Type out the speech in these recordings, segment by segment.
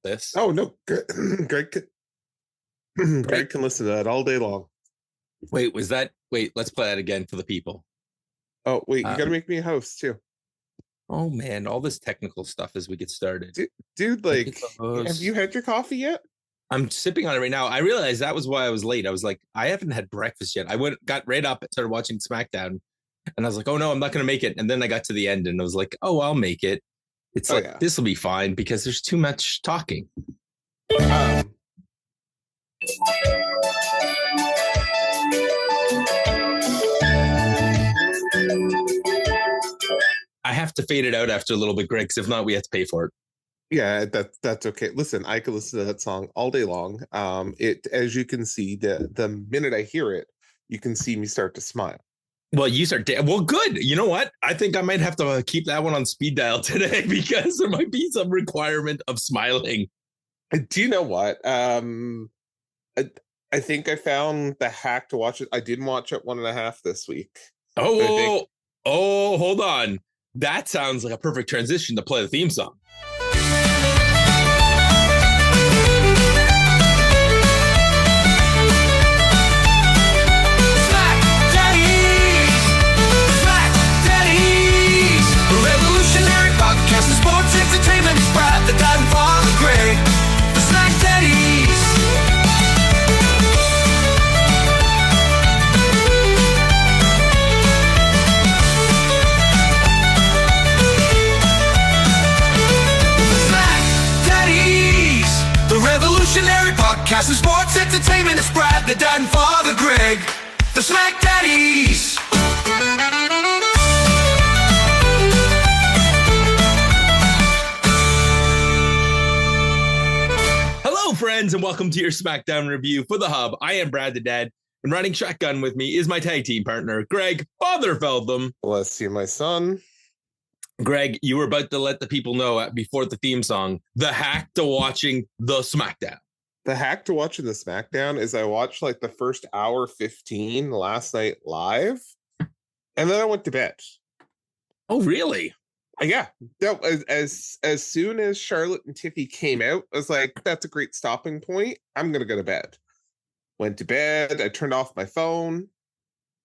This. Oh no, Greg can listen to that all day long. Wait, let's play that again for the people. Oh wait, you gotta make me a host too. Oh man, all this technical stuff as we get started. Dude, like, have you had your coffee yet? I'm sipping on it right now. I realized that was why I was late. I was like, I haven't had breakfast yet. Got right up and started watching SmackDown. And I was like, oh no, I'm not going to make it. And then I got to the end and I was like, oh, I'll make it. It's This will be fine because there's too much talking. I have to fade it out after a little bit, Greg, because if not, we have to pay for it. Yeah, that's okay. Listen, I could listen to that song all day long. It, as you can see, the minute I hear it, you can see me start to smile. Well, well, good. You know what? I think I might have to keep that one on speed dial today because there might be some requirement of smiling. Do you know what? I think I found the hack to watch it. I didn't watch it 1.5 this week. Oh, hold on. That sounds like a perfect transition to play the theme song. Sports entertainment is proud to die for the great. The SmackDaddies. The SmackDaddies. The revolutionary podcast of sports entertainment is proud to die for the Greg. The SmackDaddies. Friends, and welcome to your SmackDown review for the Hub. I am Brad the Dad, and riding shotgun with me is my tag team partner, Greg Fatherfeldham. Bless you, my son. Greg, you were about to let the people know before the theme song, the hack to watching the SmackDown. The hack to watching the SmackDown is I watched like the first hour 15 last night live, and then I went to bed. Oh, really? Yeah, as soon as Charlotte and Tiffy came out, I was like, that's a great stopping point. I'm going to go to bed. Went to bed. I turned off my phone,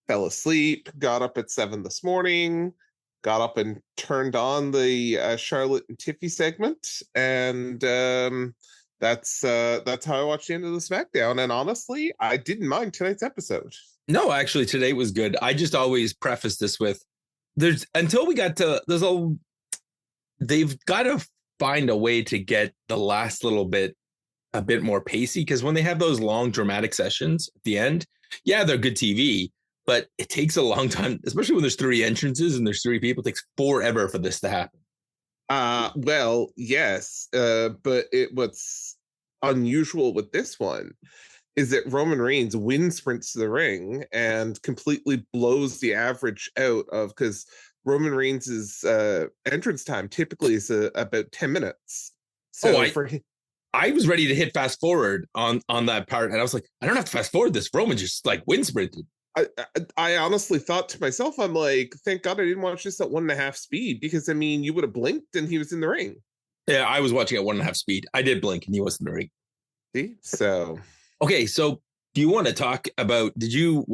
fell asleep, got up at 7 this morning, got up and turned on the Charlotte and Tiffy segment. And that's how I watched the end of the SmackDown. And honestly, I didn't mind tonight's episode. No, actually, today was good. I just always preface this with, they've got to find a way to get the last little bit a bit more pacey, because when they have those long dramatic sessions at the end, yeah, they're good TV, but it takes a long time, especially when there's 3 entrances and there's 3 people. It takes forever for this to happen. Well, yes, but what's unusual with this one is that Roman Reigns wind sprints to the ring and completely blows the average out of, because Roman Reigns' entrance time typically is about 10 minits. So I was ready to hit fast forward on that part, and I was like, I don't have to fast forward this. Roman just like wind sprinted. I honestly thought to myself, I'm like, thank God I didn't watch this at 1.5 speed, because I mean, you would have blinked and he was in the ring. Yeah, I was watching at 1.5 speed. I did blink and he was in the ring. See, so. Okay, so do you want to talk about, did you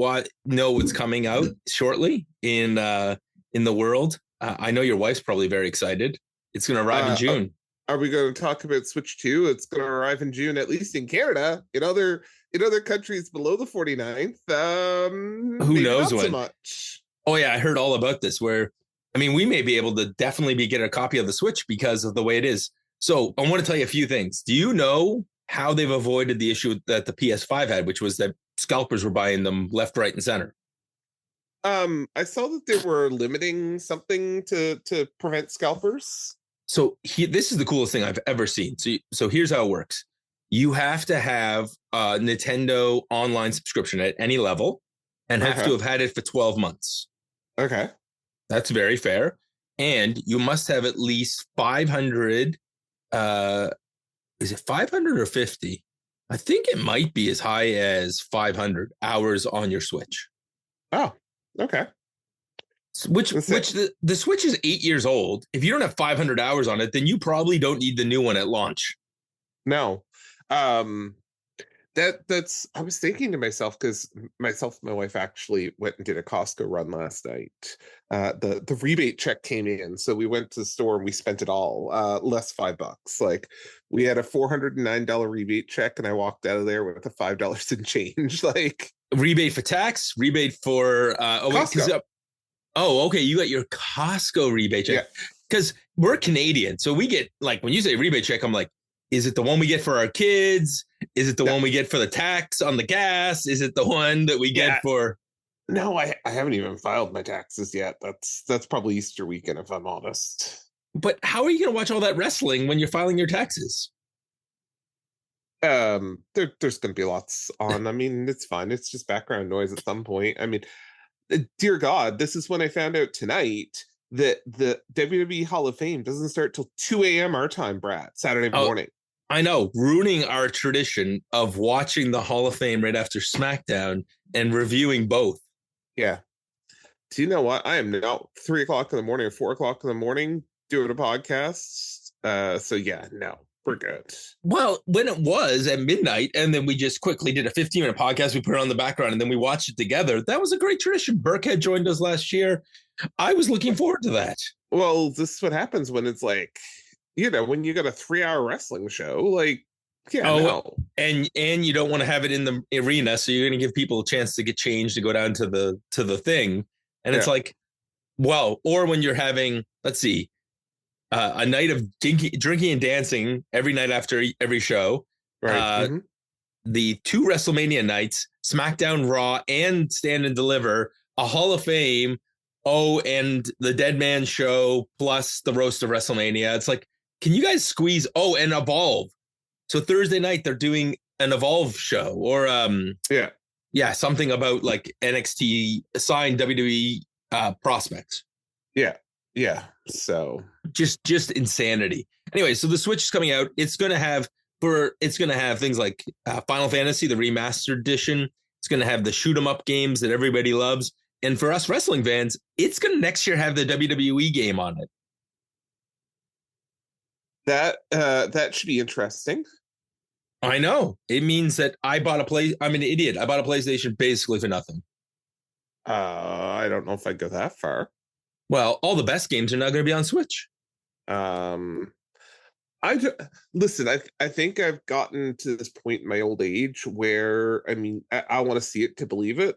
know what's coming out shortly in the world? I know your wife's probably very excited. It's going to arrive in June. Are we going to talk about Switch 2? It's going to arrive in June, at least in Canada. In other countries below the 49th, who knows when? So much. Oh yeah, I heard all about this, where, I mean, we may be able to definitely get a copy of the Switch because of the way it is. So I want to tell you a few things. Do you know how they've avoided the issue that the PS5 had, which was that scalpers were buying them left, right, and center? I saw that they were limiting something to prevent scalpers. So this is the coolest thing I've ever seen. So here's how it works. You have to have a Nintendo online subscription at any level and have to have had it for 12 months. Okay. That's very fair. And you must have at least 500, is it 500 or 50? I think it might be as high as 500 hours on your Switch. Oh, okay. Which the Switch is 8 years old. If you don't have 500 hours on it, then you probably don't need the new one at launch. No. That's I was thinking to myself, because myself and my wife actually went and did a Costco run last night. The rebate check came in, so we went to the store and we spent it all, less $5. Like, we had a $409 rebate check, and I walked out of there with a $5 in change. Like, Rebate for tax, rebate for Costco. Okay, you got your Costco rebate check. Because we're Canadian, so we get, like, when you say rebate check, I'm like, is it the one we get for our kids? Is it the one we get for the tax on the gas? Is it the one that we get for? No, I haven't even filed my taxes yet. That's probably Easter weekend, if I'm honest. But how are you going to watch all that wrestling when you're filing your taxes? There's going to be lots on. I mean, it's fine. It's just background noise at some point. I mean, dear God, this is when I found out tonight that the WWE Hall of Fame doesn't start till 2 a.m. our time, Brad, Saturday morning. I know, ruining our tradition of watching the Hall of Fame right after SmackDown and reviewing both. Yeah. Do you know what? I am now 3 o'clock in the morning or 4 o'clock in the morning doing a podcast. So yeah, no, we're good. Well, when it was at midnight, and then we just quickly did a 15-minute podcast, we put it on the background, and then we watched it together. That was a great tradition. Burkhead joined us last year. I was looking forward to that. Well, this is what happens when it's like, when you got a 3-hour wrestling show, like, and you don't want to have it in the arena, so you're going to give people a chance to get changed to go down to the thing, and it's like, well, or when you're having, let's see, a night of drinking and dancing every night after every show, right? The 2 WrestleMania nights, SmackDown, Raw, and Stand and Deliver, a Hall of Fame, and the Dead Man Show plus the Roast of WrestleMania. It's like, can you guys squeeze? And Evolve. So Thursday night they're doing an Evolve show, or something about like NXT signed WWE prospects. Yeah. So just insanity. Anyway, so the Switch is coming out. It's gonna have things like Final Fantasy, the remastered edition. It's gonna have the shoot 'em up games that everybody loves. And for us wrestling fans, it's gonna next year have the WWE game on it. That should be interesting. I know. It means that I'm an idiot. I bought a PlayStation basically for nothing. I don't know if I'd go that far. Well, all the best games are now going to be on Switch. Listen, I think I've gotten to this point in my old age where, I mean, I want to see it to believe it.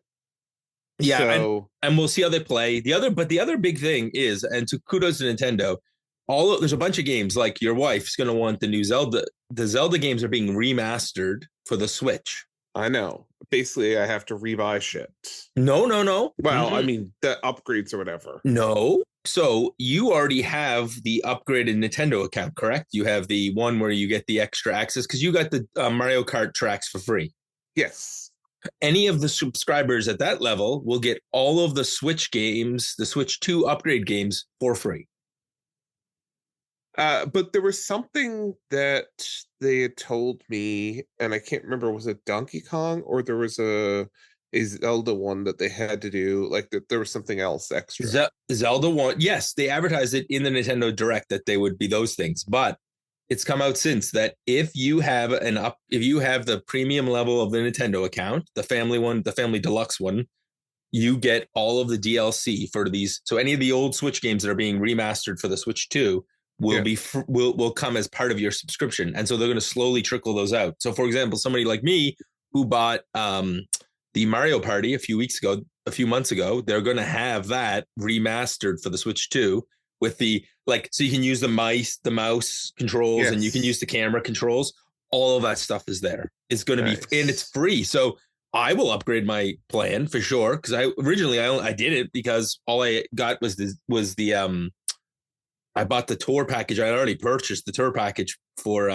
Yeah, so, and we'll see how they play. The other big thing is, and to kudos to Nintendo, there's a bunch of games, like your wife's going to want the new Zelda. The Zelda games are being remastered for the Switch. I know. Basically, I have to rebuy shit. No. Well, I mean, the upgrades or whatever. No. So you already have the upgraded Nintendo account, correct? You have the one where you get the extra access because you got the Mario Kart tracks for free. Yes. Any of the subscribers at that level will get all of the Switch games, the Switch 2 upgrade games for free. But there was something that they had told me, and I can't remember, was it Donkey Kong or there was a Zelda one that they had to do, like that there was something else extra. Zelda one, yes, they advertised it in the Nintendo Direct that they would be those things, but it's come out since that if you have the premium level of the Nintendo account, the family one, the family deluxe one, you get all of the DLC for these. So any of the old Switch games that are being remastered for the Switch 2 will come as part of your subscription. And so they're going to slowly trickle those out. So for example, somebody like me who bought the Mario Party a few months ago, they're going to have that remastered for the Switch 2 with so you can use the mouse controls, and you can use the camera controls. All of that stuff is there. It's going to be, and it's free. So I will upgrade my plan for sure. Cause I did it because all I got was I bought the tour package. I had already purchased the tour package for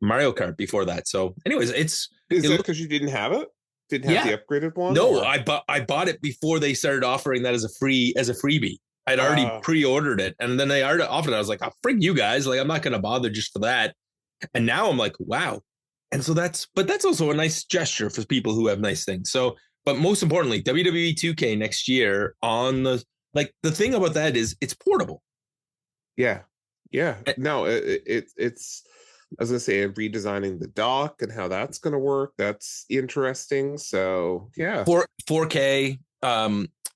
Mario Kart before that. So anyways, is that because you didn't have it? Didn't have the upgraded one? No, or? I bought it before they started offering that as a freebie. I'd already pre-ordered it, and then they already offered it. I was like, "Oh, frig you guys! Like, I'm not going to bother just for that." And now I'm like, "Wow!" And so that's also a nice gesture for people who have nice things. So, but most importantly, WWE 2K next year on the thing about that is it's portable. Yeah. No, it's was gonna say redesigning the dock and how that's gonna work. That's interesting. So yeah. 4K.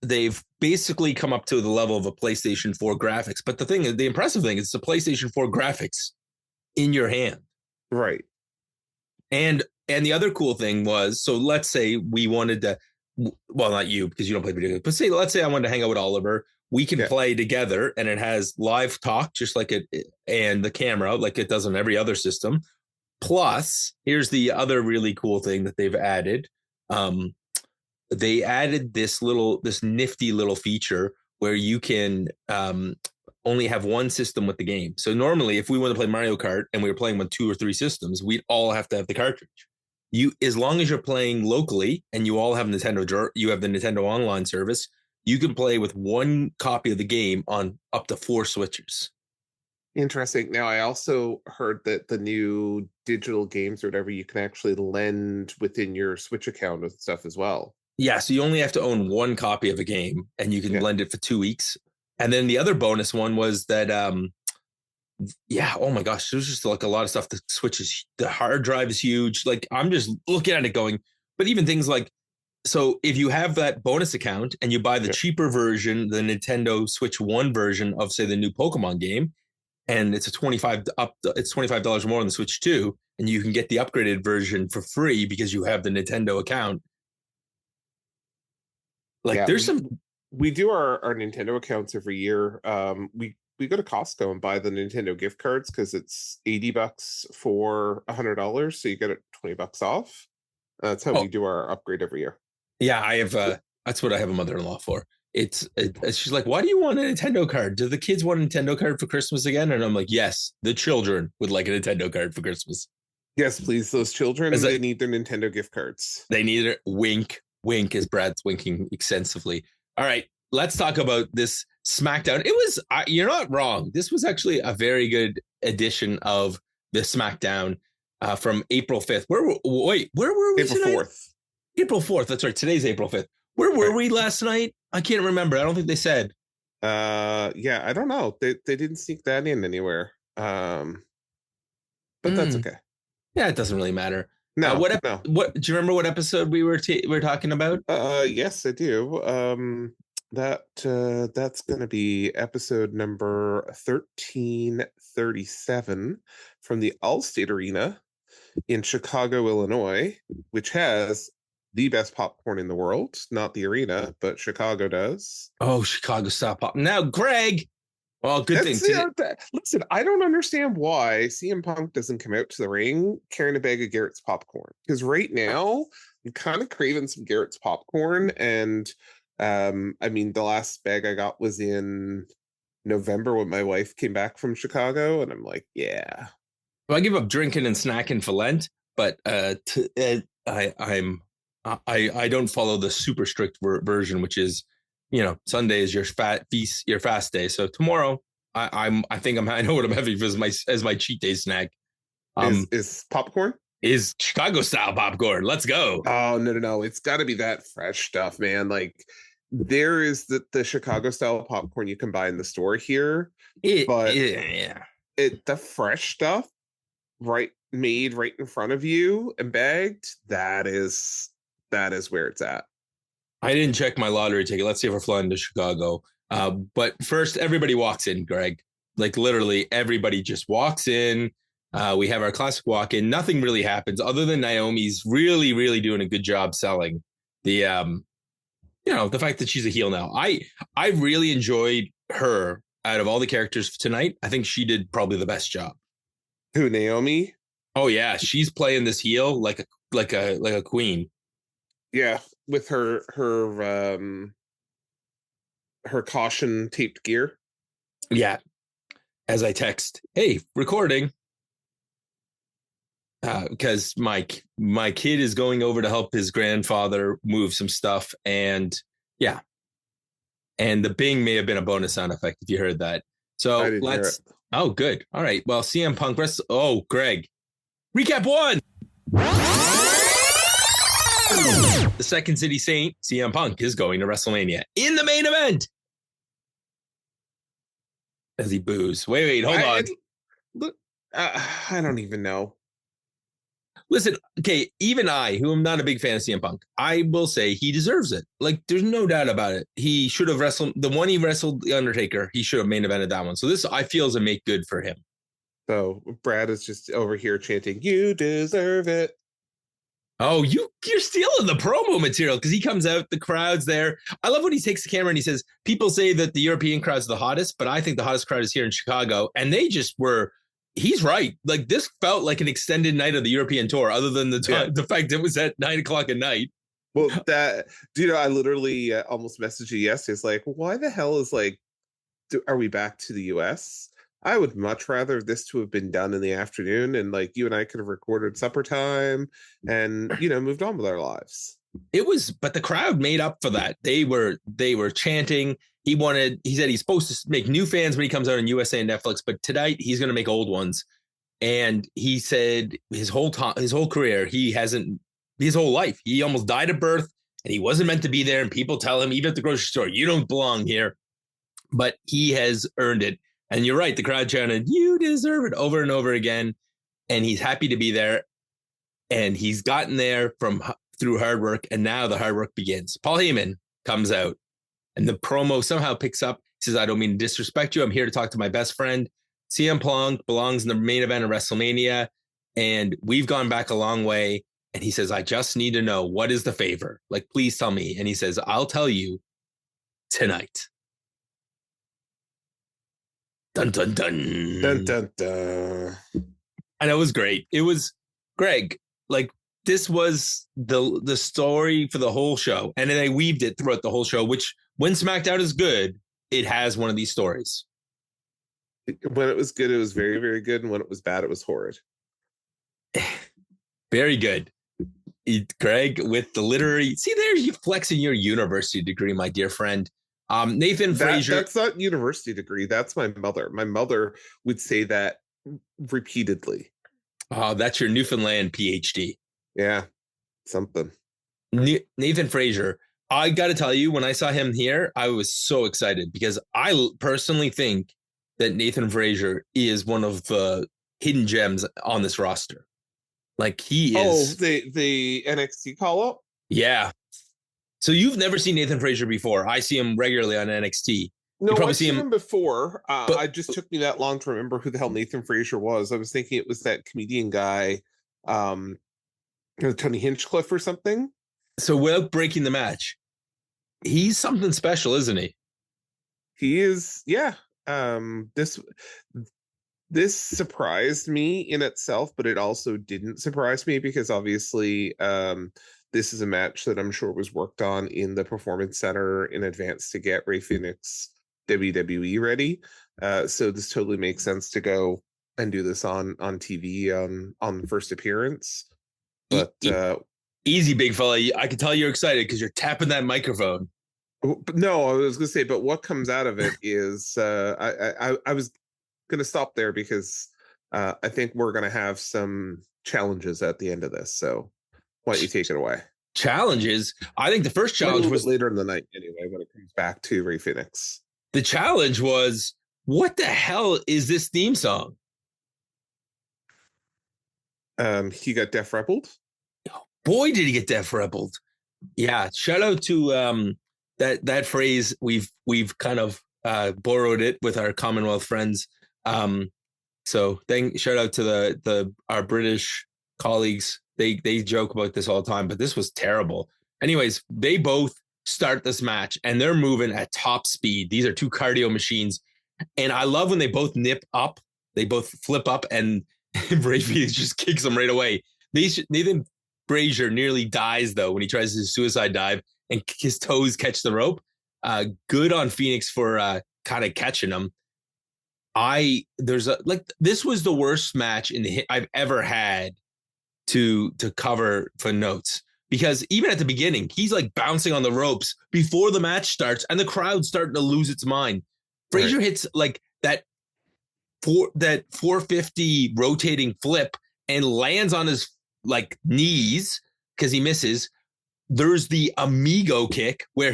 They've basically come up to the level of a PlayStation 4 graphics. But the impressive thing is the PlayStation 4 graphics in your hand. Right. And the other cool thing was, so let's say we wanted to, well, not you because you don't play video games, but let's say I wanted to hang out with Oliver. We can play together, and it has live talk just like it, and the camera like it does on every other system. Plus, here's the other really cool thing that they've added. They added this nifty little feature where you can only have one system with the game. So normally, if we want to play Mario Kart and we were playing with 2 or 3 systems, we'd all have to have the cartridge. As long as you're playing locally and you all have Nintendo, you have the Nintendo Online service, you can play with one copy of the game on up to 4 switches. Interesting. Now, I also heard that the new digital games or whatever, you can actually lend within your Switch account and stuff as well. Yeah, so you only have to own one copy of a game, and you can lend it for 2 weeks. And then the other bonus one was that, oh my gosh, there's just like a lot of stuff. The Switch the hard drive is huge. Like I'm just looking at it going, but even things like, so if you have that bonus account and you buy the cheaper version, the Nintendo Switch 1 version of, say, the new Pokemon game, and it's $25 more on the Switch 2, and you can get the upgraded version for free because you have the Nintendo account. Like there's we do our Nintendo accounts every year. We go to Costco and buy the Nintendo gift cards because it's $80 for $100, so you get it $20 off. That's how we do our upgrade every year. Yeah, I have. That's what I have a mother-in-law for. She's like, why do you want a Nintendo card? Do the kids want a Nintendo card for Christmas again? And I'm like, yes, the children would like a Nintendo card for Christmas. Yes, please. Those children, they need their Nintendo gift cards. They need it. Wink, wink, as Brad's winking extensively. All right, let's talk about this SmackDown. It was, you're not wrong. This was actually a very good edition of the SmackDown from April 5th. Where were we? April 4th. April 4th. That's right. Today's April 5th. Where were we last night? I can't remember. I don't think they said. Yeah, I don't know. They didn't sneak that in anywhere. But that's okay. Yeah, it doesn't really matter. No, what no. What do you remember? What episode we were talking about? Yes, I do. That's going to be episode number 1337 from the Allstate Arena in Chicago, Illinois, which has the best popcorn in the world. Not the arena, but Chicago does. Oh, Chicago style pop. Now, Greg. Well, good thing. Listen, I don't understand why CM Punk doesn't come out to the ring carrying a bag of Garrett's popcorn. Because right now, I'm kind of craving some Garrett's popcorn. And I mean, the last bag I got was in November when my wife came back from Chicago. And I'm like, yeah. Well, I give up drinking and snacking for Lent, but I don't follow the super strict version, which is, Sunday is your fast day. So tomorrow, I know what I'm having as my cheat day snack. Is popcorn? Is Chicago style popcorn. Let's go. Oh, no. It's got to be that fresh stuff, man. Like there is the Chicago style popcorn you can buy in the store here. The fresh stuff, made right in front of you and bagged, that is where it's at. I didn't check my lottery ticket. Let's see if we're flying to Chicago. But first, everybody walks in, Greg. Like literally everybody just walks in. We have our classic walk in. Nothing really happens other than Naomi's really, really doing a good job selling the fact that she's a heel now. I really enjoyed her out of all the characters tonight. I think she did probably the best job. Who, Naomi? Oh yeah, she's playing this heel like a queen. Yeah, with her caution taped gear. Yeah. As I text, hey, recording. Because my kid is going over to help his grandfather move some stuff, and yeah. And the bing may have been a bonus sound effect if you heard that. So let's. Oh, good. All right. Well, CM Punk. Greg. Recap 1. The Second City Saint, CM Punk, is going to WrestleMania in the main event. As he boos. Wait, hold on. Look, I don't even know. Listen, okay, even I, who am not a big fan of CM Punk, I will say he deserves it. Like, there's no doubt about it. He should have wrestled the one he wrestled the Undertaker. He should have main evented that one. So this, I feel, is a make good for him. So Brad is just over here chanting, "You deserve it." Oh, you're stealing the promo material because he comes out, the crowd's there. I love when he takes the camera and he says, people say that the European crowd's the hottest, but I think the hottest crowd is here in Chicago. And they just were, he's right. Like, this felt like an extended night of the European tour, other than the fact it was at 9:00 at night. Well, I literally almost messaged you yesterday. It's like, why the hell is are we back to the US? I would much rather this to have been done in the afternoon, and like you and I could have recorded supper time and, moved on with our lives. But the crowd made up for that. They were chanting. He said he's supposed to make new fans when he comes out on USA and Netflix, but tonight he's going to make old ones. And he said his whole career, his whole life, he almost died at birth and he wasn't meant to be there. And people tell him, even at the grocery store, you don't belong here, but he has earned it. And you're right. The crowd chanted, "You deserve it," over and over again. And he's happy to be there. And he's gotten there through hard work. And now the hard work begins. Paul Heyman comes out and the promo somehow picks up. He says, "I don't mean to disrespect you. I'm here to talk to my best friend. CM Punk belongs in the main event of WrestleMania. And we've gone back a long way." And he says, "I just need to know, what is the favor? Like, please tell me." And he says, "I'll tell you tonight." Dun, dun, dun. Dun, dun, dun. And it was great. It was, Greg, like, this was the story for the whole show. And then they weaved it throughout the whole show, which, when SmackDown is good, it has one of these stories. When it was good, it was very, very good. And when it was bad, it was horrid. Very good. Greg, with the literary, see, there's you flexing your university degree, my dear friend. Nathan Frazier. That's not university degree. That's my mother. My mother would say that repeatedly. Oh, that's your Newfoundland PhD. Yeah, something. Nathan Frazier. I got to tell you, when I saw him here, I was so excited because I personally think that Nathan Frazier is one of the hidden gems on this roster. Like, he is. Oh, the NXT call up? Yeah. So you've never seen Nathan Frazier before. I see him regularly on NXT. No, I've seen him before. It just took me that long to remember who the hell Nathan Frazier was. I was thinking it was that comedian guy, Tony Hinchcliffe or something. So without breaking the match, he's something special, isn't he? He is, yeah. This surprised me in itself, but it also didn't surprise me because obviously this is a match that I'm sure was worked on in the Performance Center in advance to get Rey Fenix WWE ready. So this totally makes sense to go and do this on TV on the first appearance. But easy, big fella. I can tell you're excited because you're tapping that microphone. No, I was going to say, but what comes out of it is I was going to stop there because I think we're going to have some challenges at the end of this. So why don't you take it away? Challenges? I think the first challenge was later in the night anyway, when it comes back to Rey Fenix. The challenge was, what the hell is this theme song? He got Def Rebelled. Boy, did he get Def Rebelled. Yeah. Shout out to that phrase. We've kind of borrowed it with our Commonwealth friends. So shout out to our British colleagues. They joke about this all the time, but this was terrible. Anyways, they both start this match and they're moving at top speed. These are two cardio machines. And I love when they both nip up, they both flip up, and Rey Fenix just kicks them right away. Nathan Frazier nearly dies though when he tries his suicide dive and his toes catch the rope. Good on Phoenix for kind of catching him. This was the worst match I've ever had to cover for notes, because even at the beginning, he's like bouncing on the ropes before the match starts and the crowd's starting to lose its mind. Frazier hits like that 450 rotating flip and lands on his like knees because he misses. There's the amigo kick where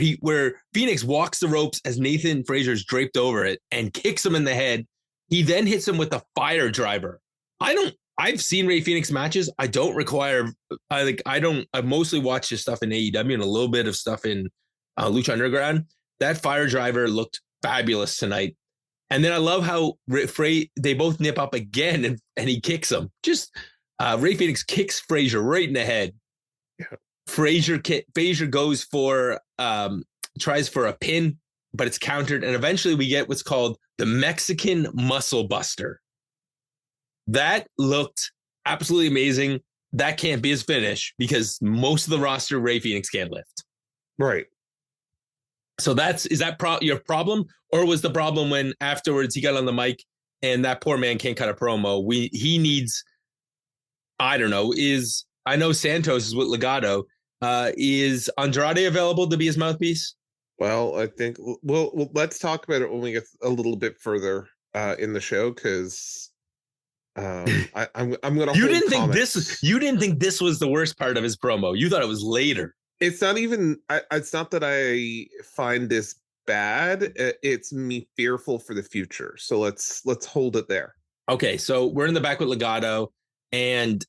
Phoenix walks the ropes as Nathan Frazier's draped over it and kicks him in the head. He then hits him with the fire driver I've seen Rey Fenix matches. I don't require, I mostly watch his stuff in AEW and a little bit of stuff in Lucha Underground. That fire driver looked fabulous tonight. And then I love how they both nip up again and he kicks him. Just Rey Fenix kicks Frazier right in the head. Yeah. Frazier goes for, tries for a pin, but it's countered. And eventually we get what's called the Mexican Muscle Buster. That looked absolutely amazing. That can't be his finish because most of the roster Rey Fenix can't lift. Right. So is that your problem? Or was the problem when afterwards he got on the mic and that poor man can't cut a promo? He needs, I don't know, I know Santos is with Legado. Is Andrade available to be his mouthpiece? Well, I think let's talk about it when we get a little bit further in the show because I'm gonna. You didn't think this was the worst part of his promo. You thought it was later. It's not even. It's not that I find this bad. It's me fearful for the future. So let's hold it there. Okay, so we're in the back with Legado, and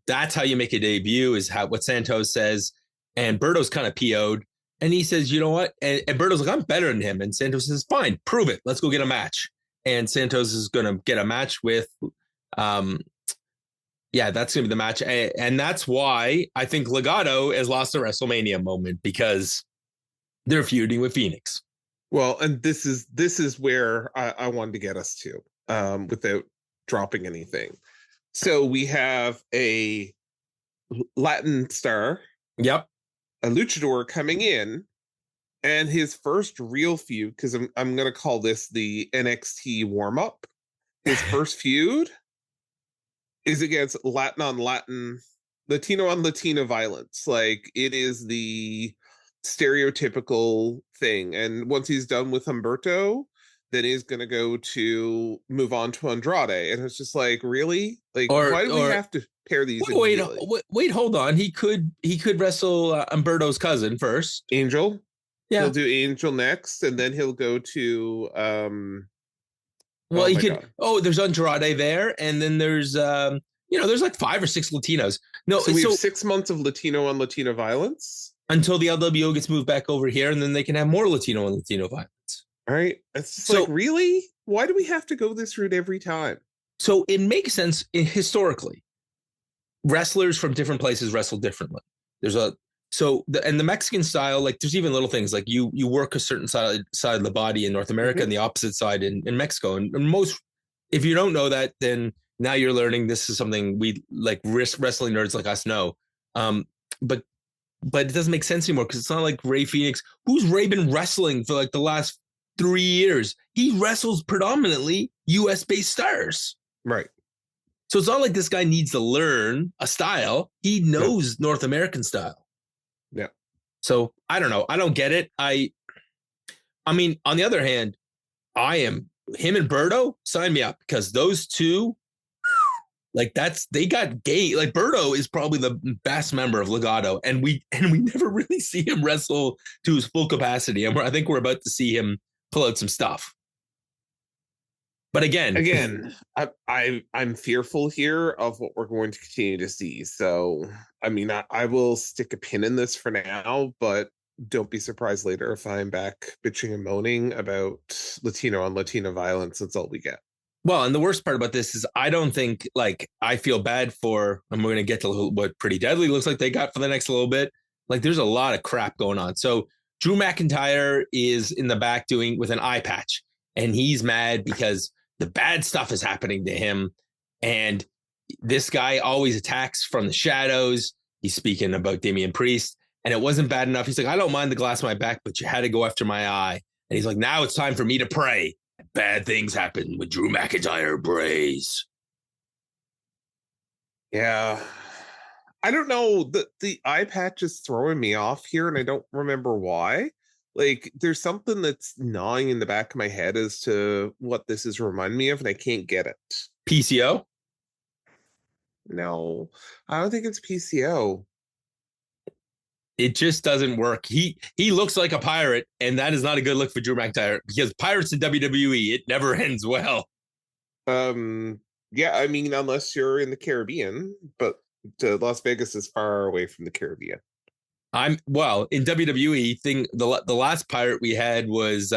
that's how you make a debut. Is what Santos says, and Berto's kind of PO'd, and he says, "You know what?" And Berto's like, "I'm better than him," and Santos says, "Fine, prove it. Let's go get a match." And Santos is going to get a match with, that's going to be the match. And that's why I think Legado has lost a WrestleMania moment because they're feuding with Fenix. Well, and this is where I wanted to get us to without dropping anything. So we have a Latin star. Yep. A luchador coming in. And his first real feud, because I'm going to call this the NXT warm-up, his first feud is against Latin on Latin, Latino on Latino violence. Like, it is the stereotypical thing. And once he's done with Humberto, then he's going to move on to Andrade. And it's just like, really? Like, why do we have to pair these? Wait, hold on. He could wrestle Humberto's cousin first. Angel? Yeah. He'll do Angel next, and then he'll go to there's Andrade there, and then there's there's like 5 or 6 Latinos. No, so we have 6 months of Latino on Latino violence until the LWO gets moved back over here, and then they can have more Latino on Latino violence. All right. It's just like, really? Why do we have to go this route every time? So it makes sense historically. Wrestlers from different places wrestle differently. And the Mexican style, like there's even little things like you work a certain side of the body in North America and the opposite side in Mexico. And most, if you don't know that, then now you're learning. This is something we like wrestling nerds like us know. But it doesn't make sense anymore because it's not like Rey Fenix. Who's Rey been wrestling for like the last 3 years? He wrestles predominantly US based stars. Right. So it's not like this guy needs to learn a style. He knows North American style. Yeah. So I don't know. I don't get it. I mean, on the other hand, him and Berto, sign me up because those two, like they got gay. Like Berto is probably the best member of Legado, and we never really see him wrestle to his full capacity. And I think we're about to see him pull out some stuff. But again, I'm fearful here of what we're going to continue to see. So, I mean, I will stick a pin in this for now, but don't be surprised later if I'm back bitching and moaning about Latino on Latino violence. That's all we get. Well, and the worst part about this is I don't think, like, I feel bad for, and we're going to get to what Pretty Deadly looks like they got for the next little bit. Like, there's a lot of crap going on. So Drew McIntyre is in the back with an eye patch, and he's mad because the bad stuff is happening to him. And this guy always attacks from the shadows. He's speaking about Damian Priest. And it wasn't bad enough. He's like, I don't mind the glass in my back, but you had to go after my eye. And he's like, now it's time for me to pray. Bad things happen when Drew McIntyre prays. Yeah. I don't know. The eye patch is throwing me off here, and I don't remember why. Like, there's something that's gnawing in the back of my head as to what this is reminding me of, and I can't get it. PCO? No, I don't think it's PCO. It just doesn't work. He looks like a pirate, and that is not a good look for Drew McIntyre because pirates in WWE, it never ends well. Yeah, I mean, unless you're in the Caribbean, but Las Vegas is far away from the Caribbean. In WWE thing, the last pirate we had was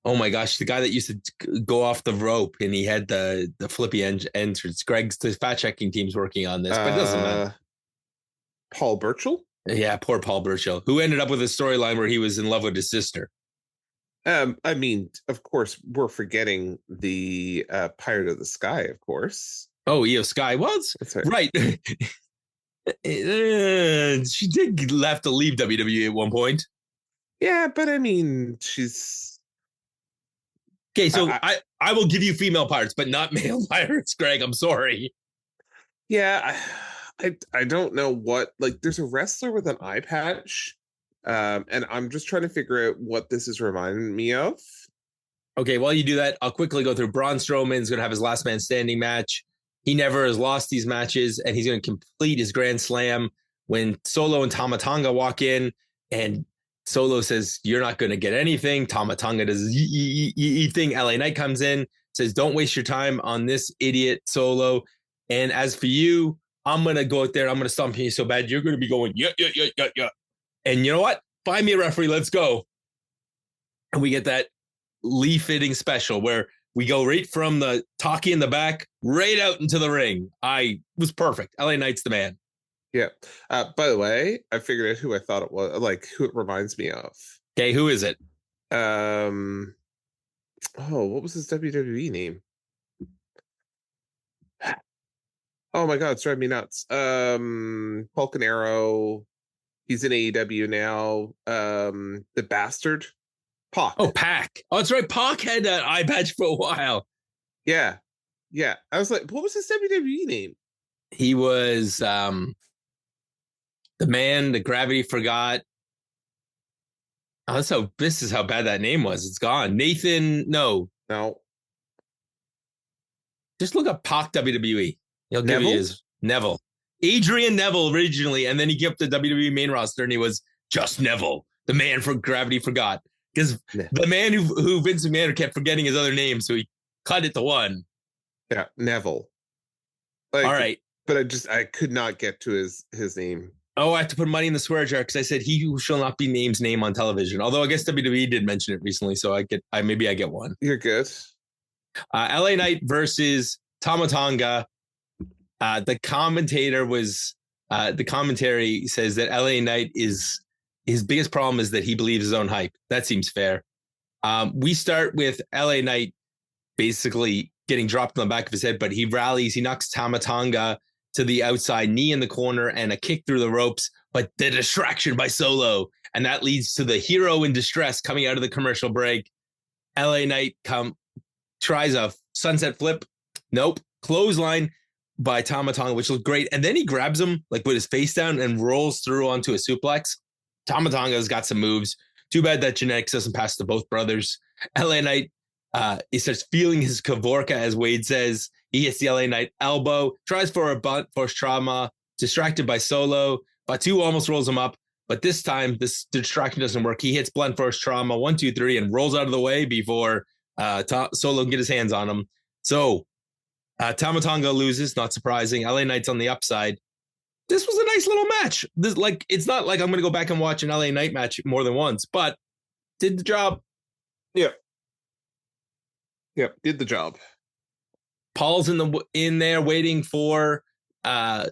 oh my gosh, the guy that used to go off the rope and he had the flippy entrance. Greg's the fact checking team's working on this, but it doesn't matter. Paul Burchill? Yeah, poor Paul Burchill, who ended up with a storyline where he was in love with his sister. I mean, of course, we're forgetting the Pirate of the Sky, of course. Oh, Io Sky was? That's right. Right. She did have to leave WWE at one point. Yeah, but I mean, she's... Okay, so I will give you female pirates, but not male pirates, Greg. I'm sorry. Yeah, I don't know what... Like, there's a wrestler with an eye patch, and I'm just trying to figure out what this is reminding me of. Okay, while you do that, I'll quickly go through. Braun Strowman's going to have his last man standing match. He never has lost these matches, and he's going to complete his Grand Slam when Solo and Tama Tonga walk in, and Solo says, "You're not going to get anything." Tama Tonga does thing. LA Knight comes in, says, "Don't waste your time on this idiot, Solo. And as for you, I'm going to go out there. I'm going to stomp you so bad. You're going to be going, yeah. And you know what? Find me a referee. Let's go." And we get that Lee fitting special where we go right from the talkie in the back right out into the ring. I was perfect. LA Knight's the man. Yeah. By the way, I figured out who I thought it was, like who it reminds me of. Okay, who is it? Oh, what was his WWE name? Oh my God, it's driving me nuts. Falcon Arrow. He's in AEW now. The Bastard. Pac. Oh, Pac. Oh, that's right. Pac had that eye patch for a while. Yeah. Yeah. I was like, what was his WWE name? He was the man that gravity forgot. Oh, this is how bad that name was. It's gone. Nathan, no. Just look up Pac WWE. He'll give you his Neville. Adrian Neville originally, and then he kept the WWE main roster and he was just Neville, the man from gravity forgot. Because the man who Vince McMahon kept forgetting his other name, so he cut it to one. Yeah, Neville. All right. But I could not get to his name. Oh, I have to put money in the swear jar because I said he who shall not be named's name on television. Although I guess WWE did mention it recently, so maybe I get one. You're good. LA Knight versus Tama Tonga. The commentary says that LA Knight is his biggest problem is that he believes his own hype. That seems fair. We start with LA Knight basically getting dropped on the back of his head, but he rallies. He knocks Tama Tonga to the outside, knee in the corner, and a kick through the ropes, but the distraction by Solo. And that leads to the hero in distress coming out of the commercial break. LA Knight tries a sunset flip. Nope. Clothesline by Tama Tonga, which looked great. And then he grabs him like with his face down and rolls through onto a suplex. Tama Tonga's got some moves. Too bad that genetics doesn't pass to both brothers. LA Knight, he starts feeling his Kavorka, as Wade says. He hits the LA Knight elbow, tries for a bunt, force trauma, distracted by Solo. Fatu almost rolls him up, but this time this distraction doesn't work. He hits blunt force trauma, 1, 2, 3, and rolls out of the way before Solo can get his hands on him. So Tama Tonga loses, not surprising. LA Knight's on the upside. This was a nice little match. It's not like I'm going to go back and watch an LA Knight match more than once, but did the job. Yep, did the job. Paul's in there waiting for the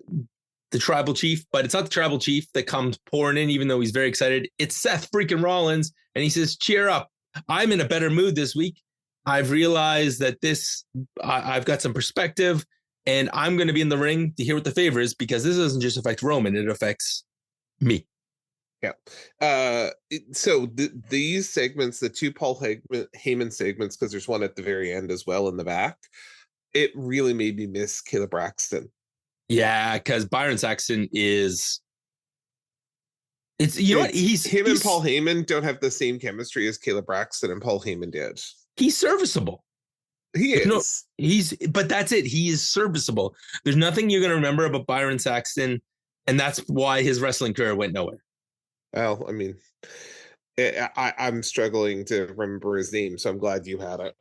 tribal chief, but it's not the tribal chief that comes pouring in, even though he's very excited. It's Seth freaking Rollins, and he says, "Cheer up. I'm in a better mood this week. I've realized that I've got some perspective, and I'm going to be in the ring to hear what the favor is, because this doesn't just affect Roman, it affects me." Yeah. So these segments, the two Paul Heyman segments, because there's one at the very end as well in the back, it really made me miss Caleb Braxton. Yeah, because Byron Saxton is... You know what? Him and Paul Heyman don't have the same chemistry as Caleb Braxton and Paul Heyman did. He's serviceable. He is. But that's it. He is serviceable. There's nothing you're going to remember about Byron Saxton, and that's why his wrestling career went nowhere. Well, I mean, I'm struggling to remember his name, so I'm glad you had it.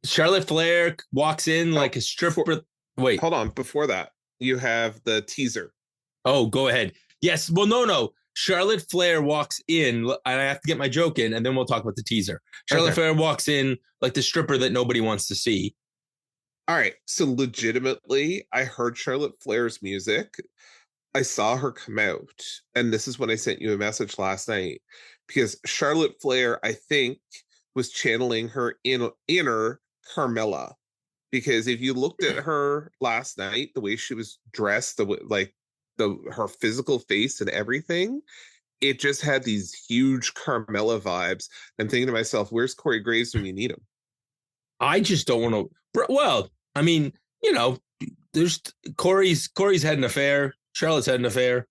Charlotte Flair walks in like a stripper. Wait, hold on. Before that, you have the teaser. Oh, go ahead. Yes. Well, no. Charlotte Flair walks in, and I have to get my joke in, and then we'll talk about the teaser. Charlotte Flair walks in like the stripper that nobody wants to see. All right. So legitimately, I heard Charlotte Flair's music. I saw her come out, and this is when I sent you a message last night, because Charlotte Flair, I think, was channeling her inner Carmella. Because if you looked at her last night, the way she was dressed, her physical face and everything, it just had these huge Carmella vibes. I'm thinking to myself, where's Corey Graves when you need him? I just don't want to. Well, I mean, there's Corey's had an affair. Charlotte's had an affair.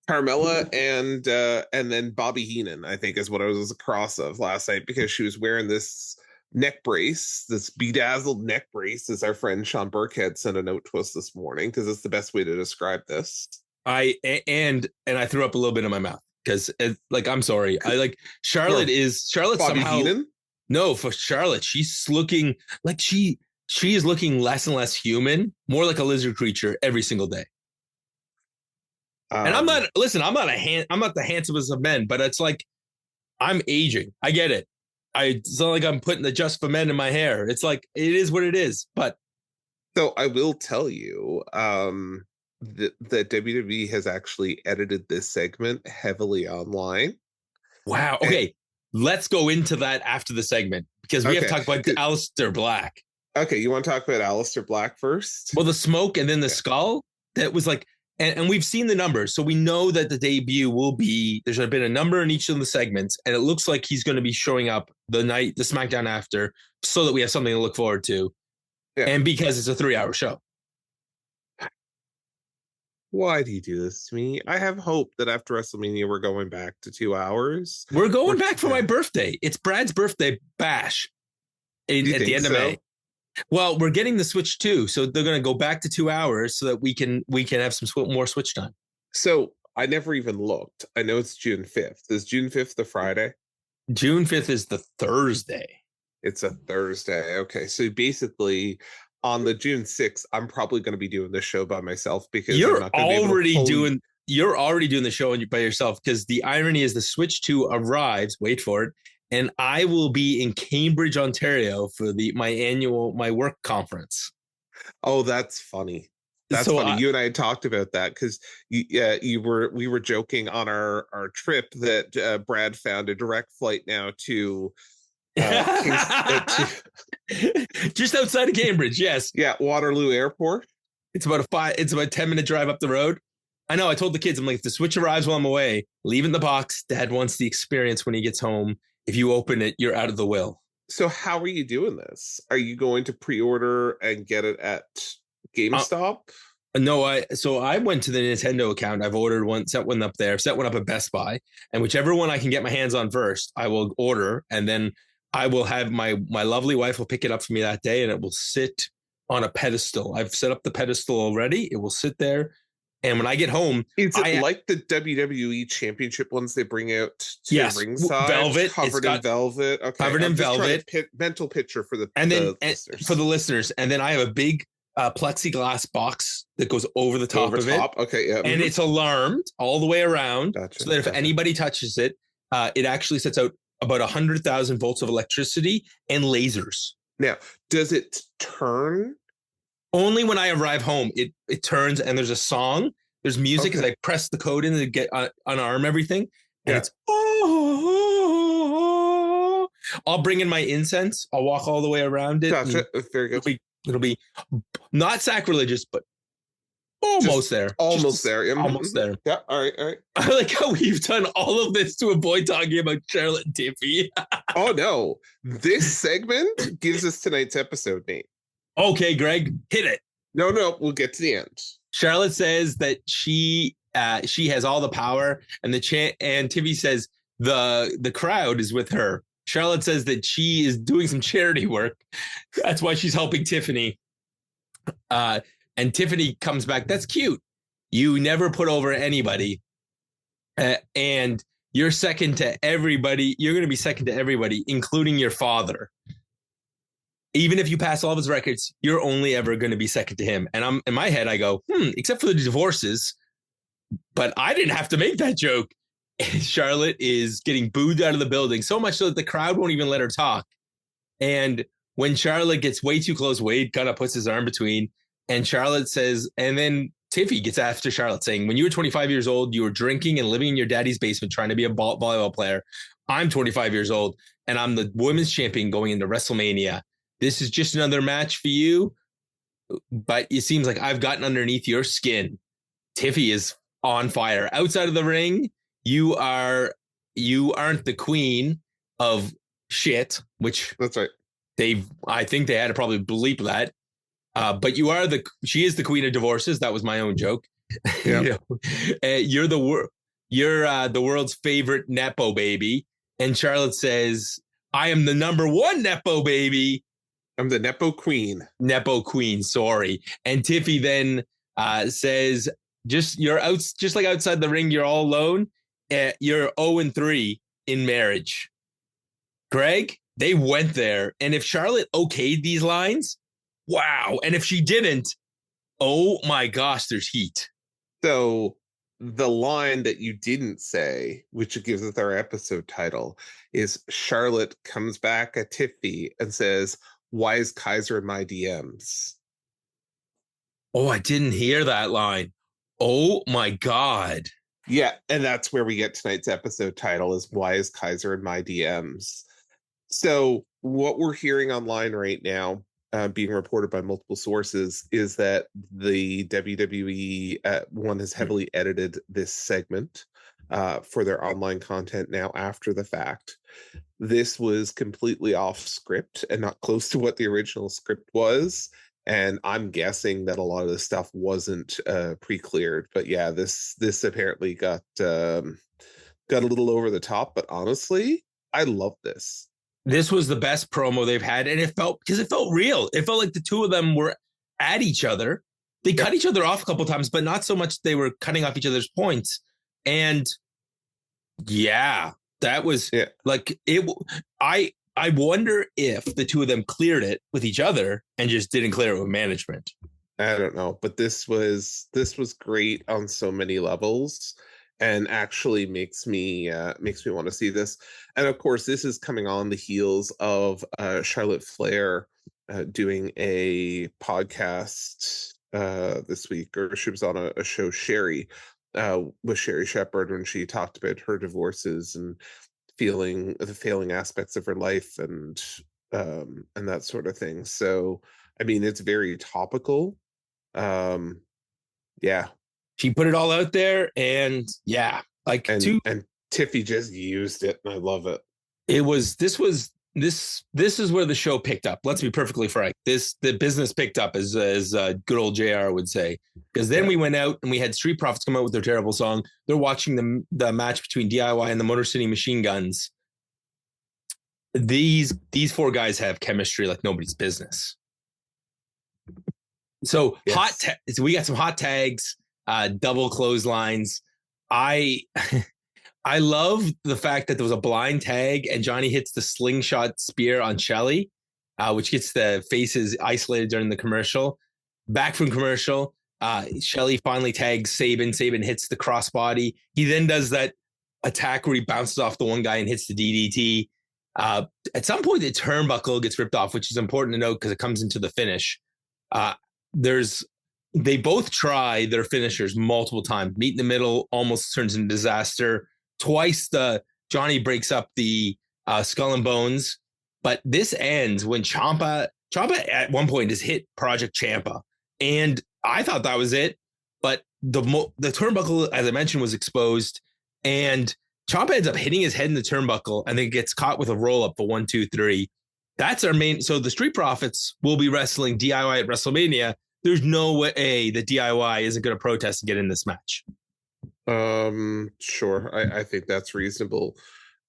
Carmella and then Bobby Heenan, I think, is what I was across of last night, because she was wearing this neck brace, this bedazzled neck brace, as our friend Sean Burkhead sent a note to us this morning, because it's the best way to describe this. I threw up a little bit in my mouth because, I'm sorry. Charlotte's Bobby somehow. Heenan? No, for Charlotte, she's looking like she is looking less and less human, more like a lizard creature every single day. And I'm not the handsomest of men, but it's like I'm aging. I get it. It's not like I'm putting the Just for Men in my hair. It's like it is what it is. But so I will tell you that WWE has actually edited this segment heavily online. Wow. Okay. Let's go into that after the segment, because we have to talk about Aleister Black. Okay. You want to talk about Aleister Black first? Well, the smoke and then the skull, that was like, and we've seen the numbers. So we know that the debut will be, there's been a number in each of the segments, and it looks like he's going to be showing up the SmackDown after, so that we have something to look forward to. Yeah. And because it's a 3-hour show. Why do you do this to me? I have hope that after WrestleMania, we're going back to 2 hours. We're going back for my birthday. It's Brad's birthday bash at the end of May. Well, we're getting the Switch 2, so they're going to go back to 2 hours so that we can have some more Switch time. So I never even looked. I know it's June 5th. Is June 5th the Friday? June 5th is the Thursday. It's a Thursday. Okay, so basically on the June 6th, I'm probably going to be doing this show by myself, because you're already doing the show by yourself, because the irony is the Switch 2 arrives. Wait for it. And I will be in Cambridge, Ontario for my work conference. Oh, that's funny. That's funny. You and I had talked about that, because we were joking on our trip that Brad found a direct flight now to just outside of Cambridge. Yes. Yeah. Waterloo Airport. It's about a 10-minute drive up the road. I know. I told the kids, I'm like, if the Switch arrives while I'm away, leave it in the box. Dad wants the experience when he gets home. If you open it, you're out of the will. So how are you doing this? Are you going to pre-order and get it at GameStop? No, I went to the Nintendo account. I've ordered one, set one up there, set one up at Best Buy, and whichever one I can get my hands on first, I will order, and then I will have my lovely wife will pick it up for me that day, and it will sit on a pedestal. I've set up the pedestal already. It will sit there. And when I get home, is it like the WWE Championship ones they bring out to ringside? Velvet, covered in velvet. Okay, covered in velvet. Mental picture for the listeners. For the listeners, and then I have a big plexiglass box that goes over the top of it. Okay, yeah, and it's alarmed all the way around, so that if anybody touches it, it actually sets out about 100,000 volts of electricity and lasers. Now, does it turn? Only when I arrive home, it turns, and there's a song. There's music as I press the code in to get unarm everything. And it's, oh, I'll bring in my incense. I'll walk all the way around it. Gotcha. Very good. It'll be not sacrilegious, but almost there. Almost there. Yeah. Almost there. Yeah. All right. I like how we've done all of this to avoid talking about Charlotte and Tiffany. Oh, no. This segment gives us tonight's episode, Nate. Okay, Greg, hit it. No, we'll get to the end. Charlotte says that she has all the power, and and Tiffany says the crowd is with her. Charlotte says that she is doing some charity work. That's why she's helping Tiffany. And Tiffany comes back. That's cute. You never put over anybody, and you're second to everybody. You're going to be second to everybody, including your father. even if you pass all of his records, you're only ever going to be second to him. And I'm in my head, I go, except for the divorces, but I didn't have to make that joke. Charlotte is getting booed out of the building, so much so that the crowd won't even let her talk. And when Charlotte gets way too close, Wade kind of puts his arm between, and Charlotte says, and then Tiffy gets after Charlotte saying, when you were 25 years old, you were drinking and living in your daddy's basement trying to be a volleyball player. I'm 25 years old, and I'm the women's champion going into WrestleMania. This is just another match for you, but it seems like I've gotten underneath your skin. Tiffy is on fire. Outside of the ring, you aren't the queen of shit, which that's right. I think they had to probably bleep that. But she is the queen of divorces. That was my own joke. Yeah. You're the world's favorite Nepo baby. And Charlotte says, I am the number one Nepo baby. I'm the Nepo queen. Nepo queen, sorry. And Tiffy then says, just like outside the ring, you're all alone. You're 0-3 in marriage. Greg, they went there. And if Charlotte okayed these lines, wow. And if she didn't, oh my gosh, there's heat. So the line that you didn't say, which gives us our episode title, is Charlotte comes back at Tiffy and says, why is Keizer in my DMs? Oh, I didn't hear that line. Oh my God. Yeah, and that's where we get tonight's episode title is why is Keizer in my DMs? So what we're hearing online right now, being reported by multiple sources, is that the WWE one has heavily edited this segment for their online content now after the fact. This was completely off script and not close to what the original script was. And I'm guessing that a lot of the stuff wasn't pre-cleared. But yeah, this apparently got a little over the top. But honestly, I love this. This was the best promo they've had. And it felt real. It felt like the two of them were at each other. They cut each other off a couple of times, but not so much they were cutting off each other's points. And yeah, that was like it. I wonder if the two of them cleared it with each other and just didn't clear it with management. I don't know, but this was great on so many levels, and actually makes me want to see this. And of course, this is coming on the heels of Charlotte Flair doing a podcast this week, or she was on a show, Sherry, with Sherry Shepherd, when she talked about her divorces and the failing aspects of her life and that sort of thing. So I mean, it's very topical. Yeah, she put it all out there, and yeah, like and Tiffy just used it, and I love it. This is where the show picked up. Let's be perfectly frank. The business picked up, as good old JR would say, because then we went out and we had Street Profits come out with their terrible song. They're watching the match between DIY and the Motor City Machine Guns. These four guys have chemistry like nobody's business. So so we got some hot tags, double clotheslines. I love the fact that there was a blind tag and Johnny hits the slingshot spear on Shelly, which gets the faces isolated during the commercial. Back from commercial, Shelly finally tags Sabin. Sabin hits the crossbody. He then does that attack where he bounces off the one guy and hits the DDT. At some point, the turnbuckle gets ripped off, which is important to note because it comes into the finish. They both try their finishers multiple times. Meet in the middle almost turns into disaster. Twice Johnny breaks up the Skull and Bones, but this ends when Ciampa at one point has hit Project Ciampa, and I thought that was it, but the turnbuckle, as I mentioned, was exposed, and Ciampa ends up hitting his head in the turnbuckle and then gets caught with a roll up for 1, 2, 3. That's our main. So the Street Profits will be wrestling DIY at WrestleMania. There's no way that DIY isn't going to protest and get in this match. Sure. I think that's reasonable.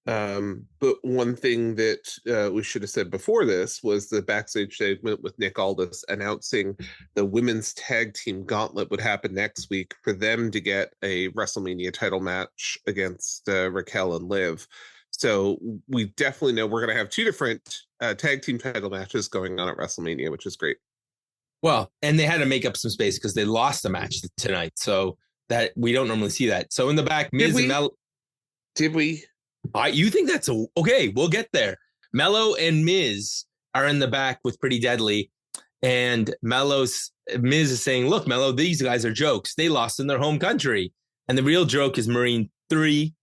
But one thing that we should have said before this was the backstage segment with Nick Aldis announcing the women's tag team gauntlet would happen next week for them to get a WrestleMania title match against Raquel and Liv. So we definitely know we're going to have two different tag team title matches going on at WrestleMania, which is great. Well, and they had to make up some space because they lost the match tonight. So that we don't normally see that. So in the back, Miz and Mellow. Did we? You think that's okay? We'll get there. Mellow and Miz are in the back with Pretty Deadly. And Miz is saying, look, Mellow, these guys are jokes. They lost in their home country. And the real joke is Marine 3,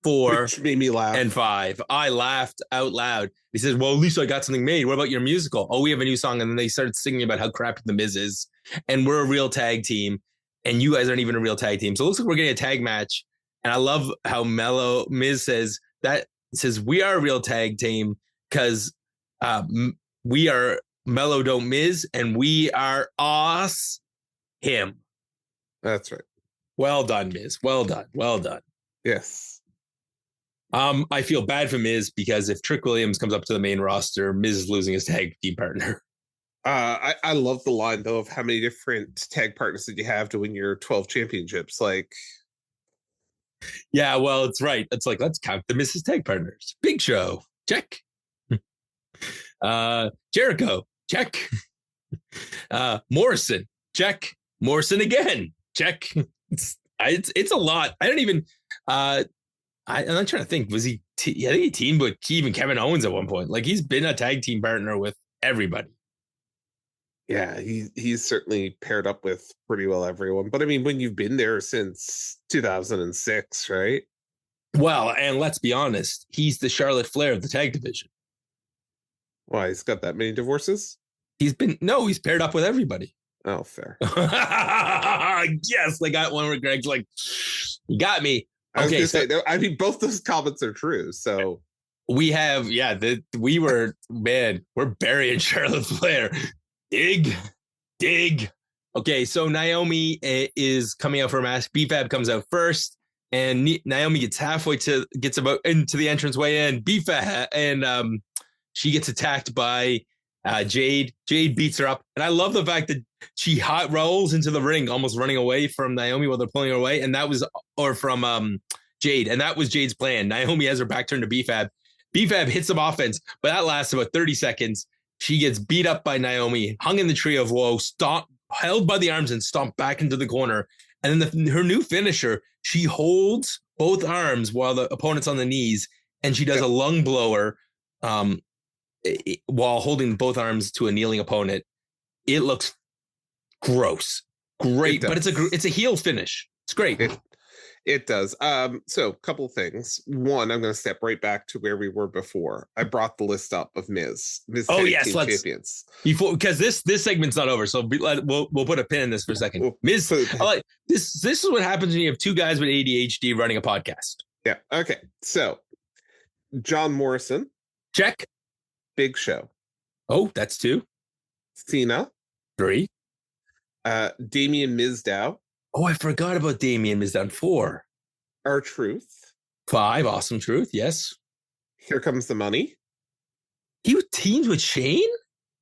4, which made me laugh. And 5. I laughed out loud. He says, well, at least I got something made. What about your musical? Oh, we have a new song. And then they started singing about how crappy the Miz is. And we're a real tag team. And you guys aren't even a real tag team. So it looks like we're getting a tag match. And I love how Miz says we are a real tag team because we are Mellow don't Miz and we are him. That's right. Well done, Miz. Well done. Well done. Yes. I feel bad for Miz because if Trick Williams comes up to the main roster, Miz is losing his tag team partner. I love the line though of how many different tag partners that you have to win your 12 championships. Like, yeah, well, it's right. It's like, let's count the Miz's tag partners. Big Show, check. Jericho, check. Morrison, check. Morrison again, check. It's a lot. I don't even. I'm not trying to think. Was he? I think he teamed with even Kevin Owens at one point. Like he's been a tag team partner with everybody. Yeah, he's certainly paired up with pretty well everyone. But I mean, when you've been there since 2006, right? Well, and let's be honest, he's the Charlotte Flair of the tag division. Why, he's got that many divorces? He's paired up with everybody. Oh, fair. Yes, they got one where Greg's like, you got me. Okay, I mean, both those comments are true. So we have, we're burying Charlotte Flair. Dig. Okay, so Naomi is coming out for a match. B-Fab comes out first, and Naomi gets about into the entranceway in. B-Fab, and she gets attacked by Jade. Jade beats her up, and I love the fact that she hot rolls into the ring, almost running away from Naomi while they're pulling her away, and that was from Jade, and that was Jade's plan. Naomi has her back turned to B-Fab. B-Fab hits some offense, but that lasts about 30 seconds. She gets beat up by Naomi, hung in the tree of woe, held by the arms and stomped back into the corner. And then her new finisher, she holds both arms while the opponent's on the knees, and she does a lung blower while holding both arms to a kneeling opponent. It looks gross. Great, but it's a heel finish. It's great. It does. So a couple things. One, I'm going to step right back to where we were before. I brought the list up of Miz champions. Because this segment's not over, so we'll put a pin in this for a second. Miz, this is what happens when you have two guys with ADHD running a podcast. Yeah. Okay. So John Morrison, check. Big Show. Oh, that's 2. Cena, 3. Damien Mizdow. Oh, I forgot about Damien Mizdow. 4. R-Truth. 5. Awesome Truth. Yes. Here Comes the Money. He was teamed with Shane?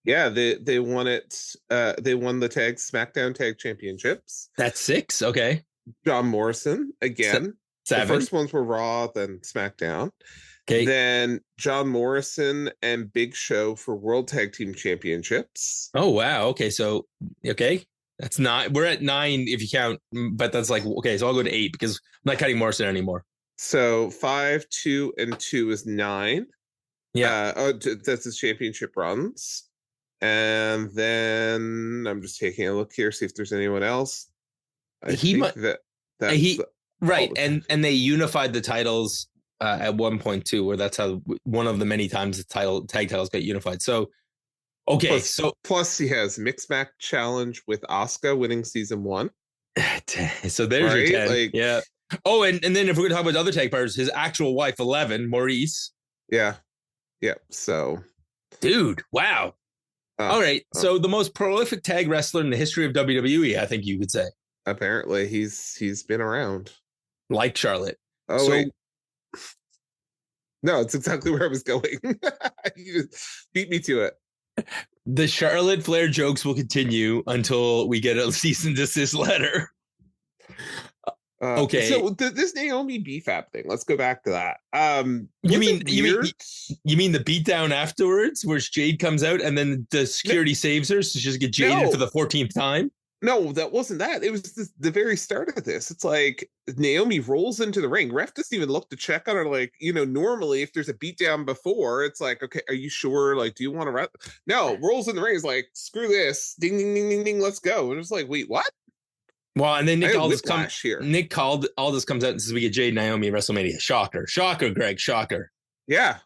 Yeah, they won it. They won the SmackDown Tag Championships. That's 6. Okay. John Morrison again. 7. The first ones were Raw, then SmackDown. Okay. Then John Morrison and Big Show for World Tag Team Championships. Oh, wow. Okay. So, that's 9. We're at 9 if you count, but that's like, okay, so I'll go to 8 because I'm not counting Morrison anymore. So 5, 2, and 2 is 9. Yeah. That's his championship runs. And then I'm just taking a look here, see if there's anyone else. Right. And they unified the titles at one point too, where that's how one of the many times the tag titles got unified. So, okay. Plus he has Mixed Match Challenge with Asuka winning season 1. So there's your 10. Yeah. Oh, and then if we're gonna talk about other tag partners, his actual wife 11, Maurice. Yeah. Yep. So, dude, wow. All right. So the most prolific tag wrestler in the history of WWE, I think you could say. Apparently, he's been around. Like Charlotte. Oh, wait. No, it's exactly where I was going. You just beat me to it. The Charlotte Flair jokes will continue until we get a cease and desist letter. Okay. So this Naomi BFAP thing, let's go back to that. You mean the beatdown afterwards where Jade comes out and then the security saves her so she just get jaded for the 14th time? No, that wasn't that. It was the very start of this. It's like Naomi rolls into the ring. Ref doesn't even look to check on her. Like, normally if there's a beatdown before, it's like, okay, are you sure? Like, do you want to No, rolls in the ring is like, screw this. Ding, ding, ding, ding, ding, let's go. And it's like, wait, what? Well, and then Nick Aldis comes out and says we get Jade Naomi at WrestleMania. Shocker, Greg, shocker. Yeah,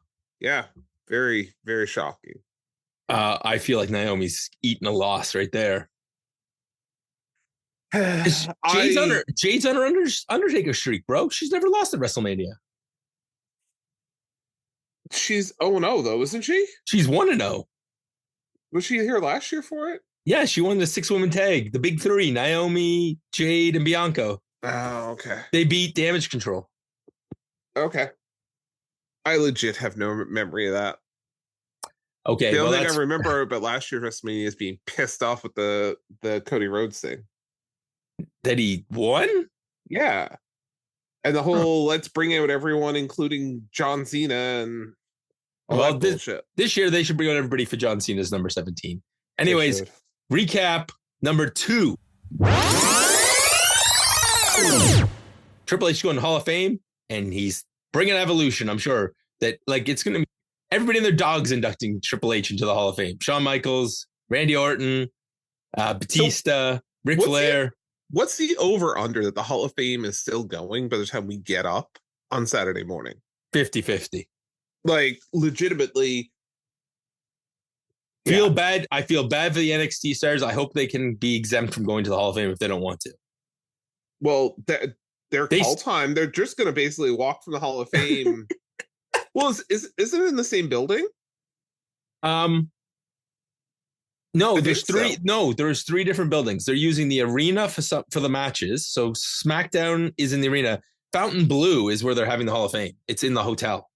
very, very shocking. I feel like Naomi's eating a loss right there. Jade's on her Undertaker streak, bro. She's never lost at WrestleMania. She's 0-0 though, isn't she? She's 1-0. Was she here last year for it? Yeah, she won the 6-woman tag, the big three: Naomi, Jade, and Bianca. Oh, okay. They beat Damage Control. Okay. I legit have no memory of that. Okay. The only thing I remember about last year's WrestleMania is being pissed off with the Cody Rhodes thing. That he won? Yeah. And the whole let's bring out everyone, including John Cena and all that bullshit. This year they should bring out everybody for John Cena's number 17. Anyways, recap number 2. Triple H going to Hall of Fame, and he's bringing Evolution. I'm sure that it's going to be everybody and their dogs inducting Triple H into the Hall of Fame. Shawn Michaels, Randy Orton, Batista, Ric Flair. What's the over-under that the Hall of Fame is still going by the time we get up on Saturday morning? 50-50. Like, legitimately. Feel bad. I feel bad for the NXT stars. I hope they can be exempt from going to the Hall of Fame if they don't want to. Well, their call time, they're just going to basically walk from the Hall of Fame. Well, isn't it in the same building? No, there's three. So. No, there's 3 different buildings. They're using the arena for the matches. So SmackDown is in the arena. Fountain Blue is where they're having the Hall of Fame. It's in the hotel.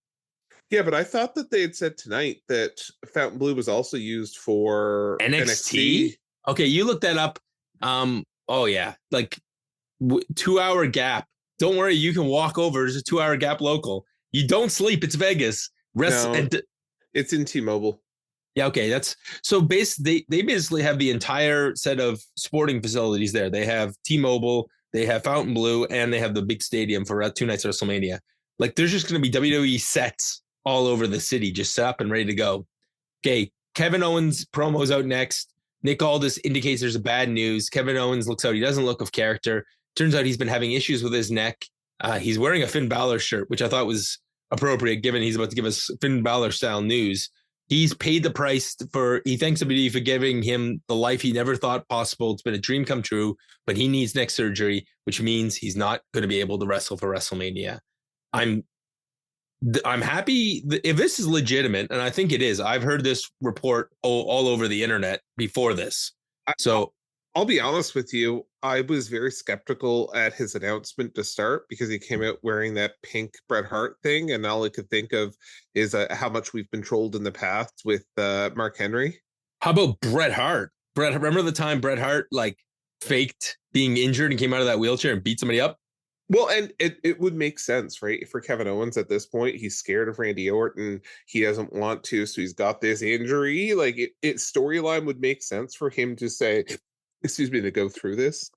Yeah, but I thought that they had said tonight that Fountain Blue was also used for NXT. Okay, you look that up. Oh yeah, 2-hour gap. Don't worry, you can walk over. There's a 2-hour gap local. You don't sleep. It's Vegas. It's in T-Mobile. Yeah, okay. That's so they basically have the entire set of sporting facilities there. They have T-Mobile, they have Fountain Blue, and they have the big stadium for 2 nights of WrestleMania. There's just going to be WWE sets all over the city, just set up and ready to go. Okay, Kevin Owens promo's out next. Nick Aldis indicates there's a bad news. Kevin Owens looks out. He doesn't look of character. Turns out he's been having issues with his neck. He's wearing a Finn Balor shirt, which I thought was appropriate given he's about to give us Finn Balor style news. He's paid the price he thanks WWE for giving him the life he never thought possible. It's been a dream come true, but he needs neck surgery, which means he's not going to be able to wrestle for WrestleMania. I'm happy if this is legitimate, and I think it is. I've heard this report all over the internet before this. So I'll be honest with you. I was very skeptical at his announcement to start because he came out wearing that pink Bret Hart thing. And all I could think of is how much we've been trolled in the past with Mark Henry. How about Bret Hart? Remember the time Bret Hart faked being injured and came out of that wheelchair and beat somebody up? Well, and it would make sense, right? For Kevin Owens at this point, he's scared of Randy Orton. He doesn't want to, so he's got this injury. Storyline would make sense for him to say, to go through this.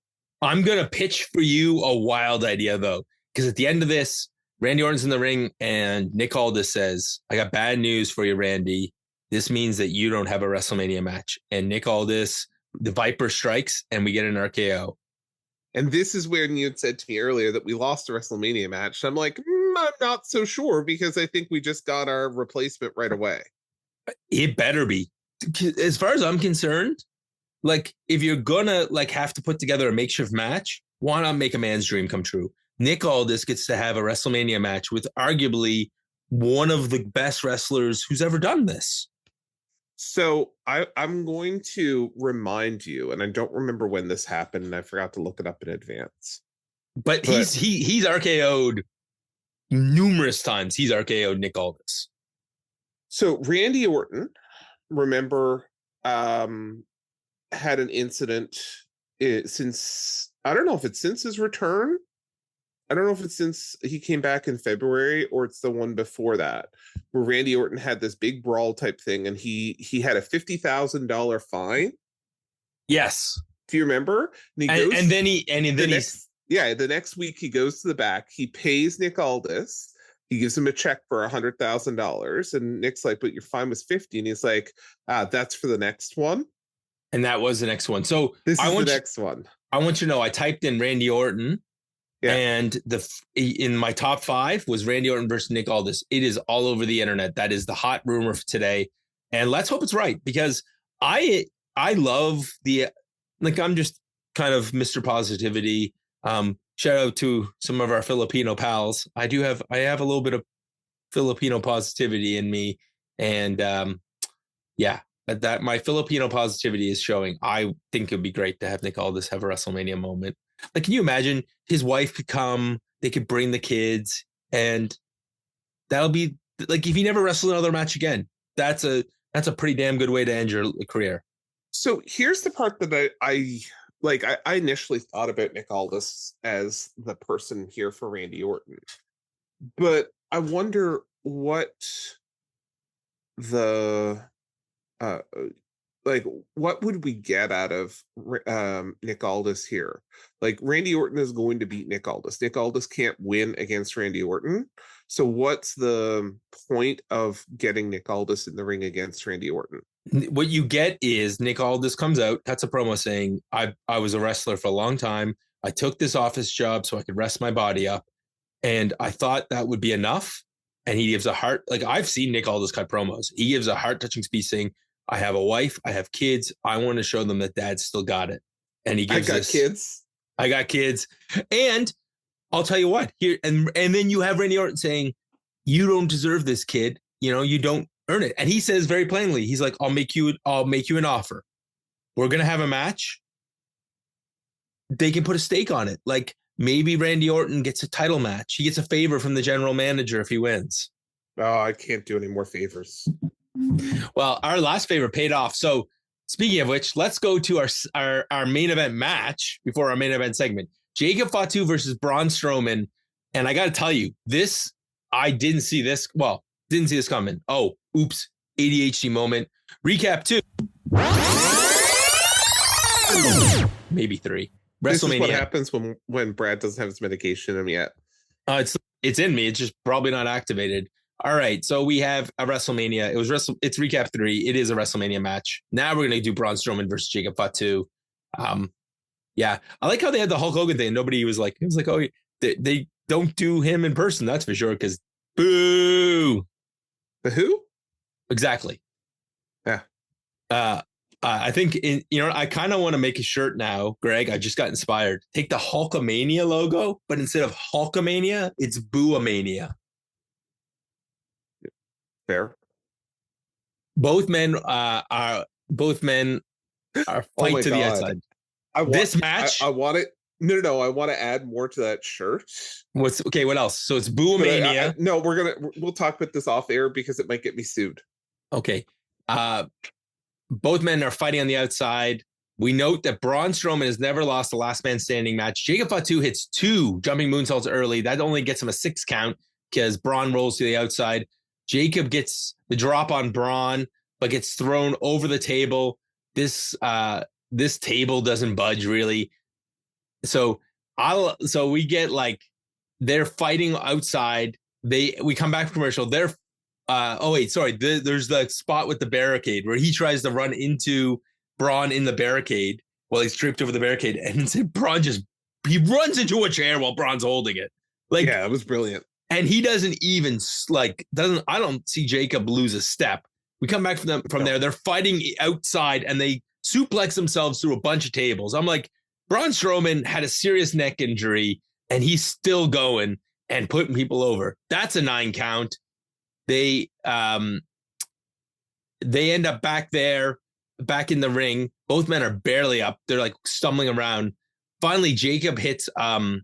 I'm going to pitch for you a wild idea, though, because at the end of this, Randy Orton's in the ring and Nick Aldis says, I got bad news for you, Randy. This means that you don't have a WrestleMania match. And Nick Aldis, the Viper strikes and we get an RKO. And this is where you had said to me earlier that we lost a WrestleMania match. I'm like, I'm not so sure because I think we just got our replacement right away. It better be. As far as I'm concerned, if you're gonna have to put together a makeshift match, why not make a man's dream come true? Nick Aldis gets to have a WrestleMania match with arguably one of the best wrestlers who's ever done this. So I'm going to remind you, and I don't remember when this happened, and I forgot to look it up in advance. But he's RKO'd numerous times. He's RKO'd Nick Aldis. So Randy Orton, remember, had an incident since, I don't know if it's since his return I don't know if it's since he came back in February or it's the one before that, where Randy Orton had this big brawl type thing, and he had a $50,000 fine. Yes. Do you remember? And then the next week he goes to the back. He pays Nick Aldis. He gives him a check for $100,000, and Nick's like, "But your fine was 50," and he's like, "That's for the next one." And that was the next one. So this is the next one. I want you to know, I typed in Randy Orton. Yeah. And in my top 5 was Randy Orton versus Nick Aldis. It is all over the internet. That is the hot rumor for today. And let's hope it's right, because I love I'm just kind of Mr. Positivity. Shout out to some of our Filipino pals. I have a little bit of Filipino positivity in me. And that my Filipino positivity is showing. I think it'd be great to have Nick Aldis have a WrestleMania moment. Like, can you imagine his wife could come, they could bring the kids, and that'll be like, if you never wrestle another match again, that's a pretty damn good way to end your career. So here's the part that I initially thought about Nick Aldis as the person here for Randy Orton, but I wonder what what would we get out of Nick Aldis here? Like, Randy Orton is going to beat Nick Aldis. Nick Aldis can't win against Randy Orton. So what's the point of getting Nick Aldis in the ring against Randy Orton? What you get is Nick Aldis comes out, cuts a promo saying, I was a wrestler for a long time. I took this office job so I could rest my body up. And I thought that would be enough. And he gives a heart. Like, I've seen Nick Aldis cut promos. He gives a heart-touching speech saying, I have a wife, I have kids. I want to show them that Dad still got it. And he gives I got kids. And I'll tell you what, here and then you have Randy Orton saying, you don't deserve this, kid. You don't earn it. And he says very plainly, he's like, I'll make you an offer. We're gonna have a match. They can put a stake on it. Like, maybe Randy Orton gets a title match. He gets a favor from the general manager if he wins. Oh, I can't do any more favors. Well, our last favor paid off. So speaking of which, let's go to our main event match before our main event segment. Jacob Fatu versus Braun Strowman. And I got to tell you, I didn't see this. Well, didn't see this coming. Oh, oops. ADHD moment. Recap 2. Maybe 3. WrestleMania. This is what happens when Brad doesn't have his medication in him yet. It's in me. It's just probably not activated. All right, so we have a WrestleMania. It's recap 3. It is a WrestleMania match. Now we're gonna do Braun Strowman versus Jacob Fatu. Yeah, I like how they had the Hulk Hogan thing. Nobody was like, it was like, oh, they don't do him in person. That's for sure. Because boo. The who? Exactly. Yeah. I think I kind of want to make a shirt now, Greg. I just got inspired. Take the Hulkamania logo, but instead of Hulkamania, it's Boo-amania. Fair. Both men are fight to the outside. This match. I want it. No. I want to add more to that shirt. What else? So it's Boo-amania. No, we'll talk about this off air because it might get me sued. Okay. Both men are fighting on the outside. We note that Braun Strowman has never lost a last man standing match. Jacob Fatu hits 2 jumping moonsaults early. That only gets him a 6 count because Braun rolls to the outside. Jacob gets the drop on Braun, but gets thrown over the table. This table doesn't budge really. So we get like they're fighting outside. We come back from commercial. There's the spot with the barricade where he tries to run into Braun in the barricade while he's tripped over the barricade, and Braun he runs into a chair while Braun's holding it. Like, yeah, it was brilliant. And he doesn't even I don't see Jacob lose a step. We come back from there. They're fighting outside and they suplex themselves through a bunch of tables. I'm like, Braun Strowman had a serious neck injury and he's still going and putting people over. That's a 9 count. They end up back in the ring. Both men are barely up. They're like stumbling around. Finally, Jacob hits a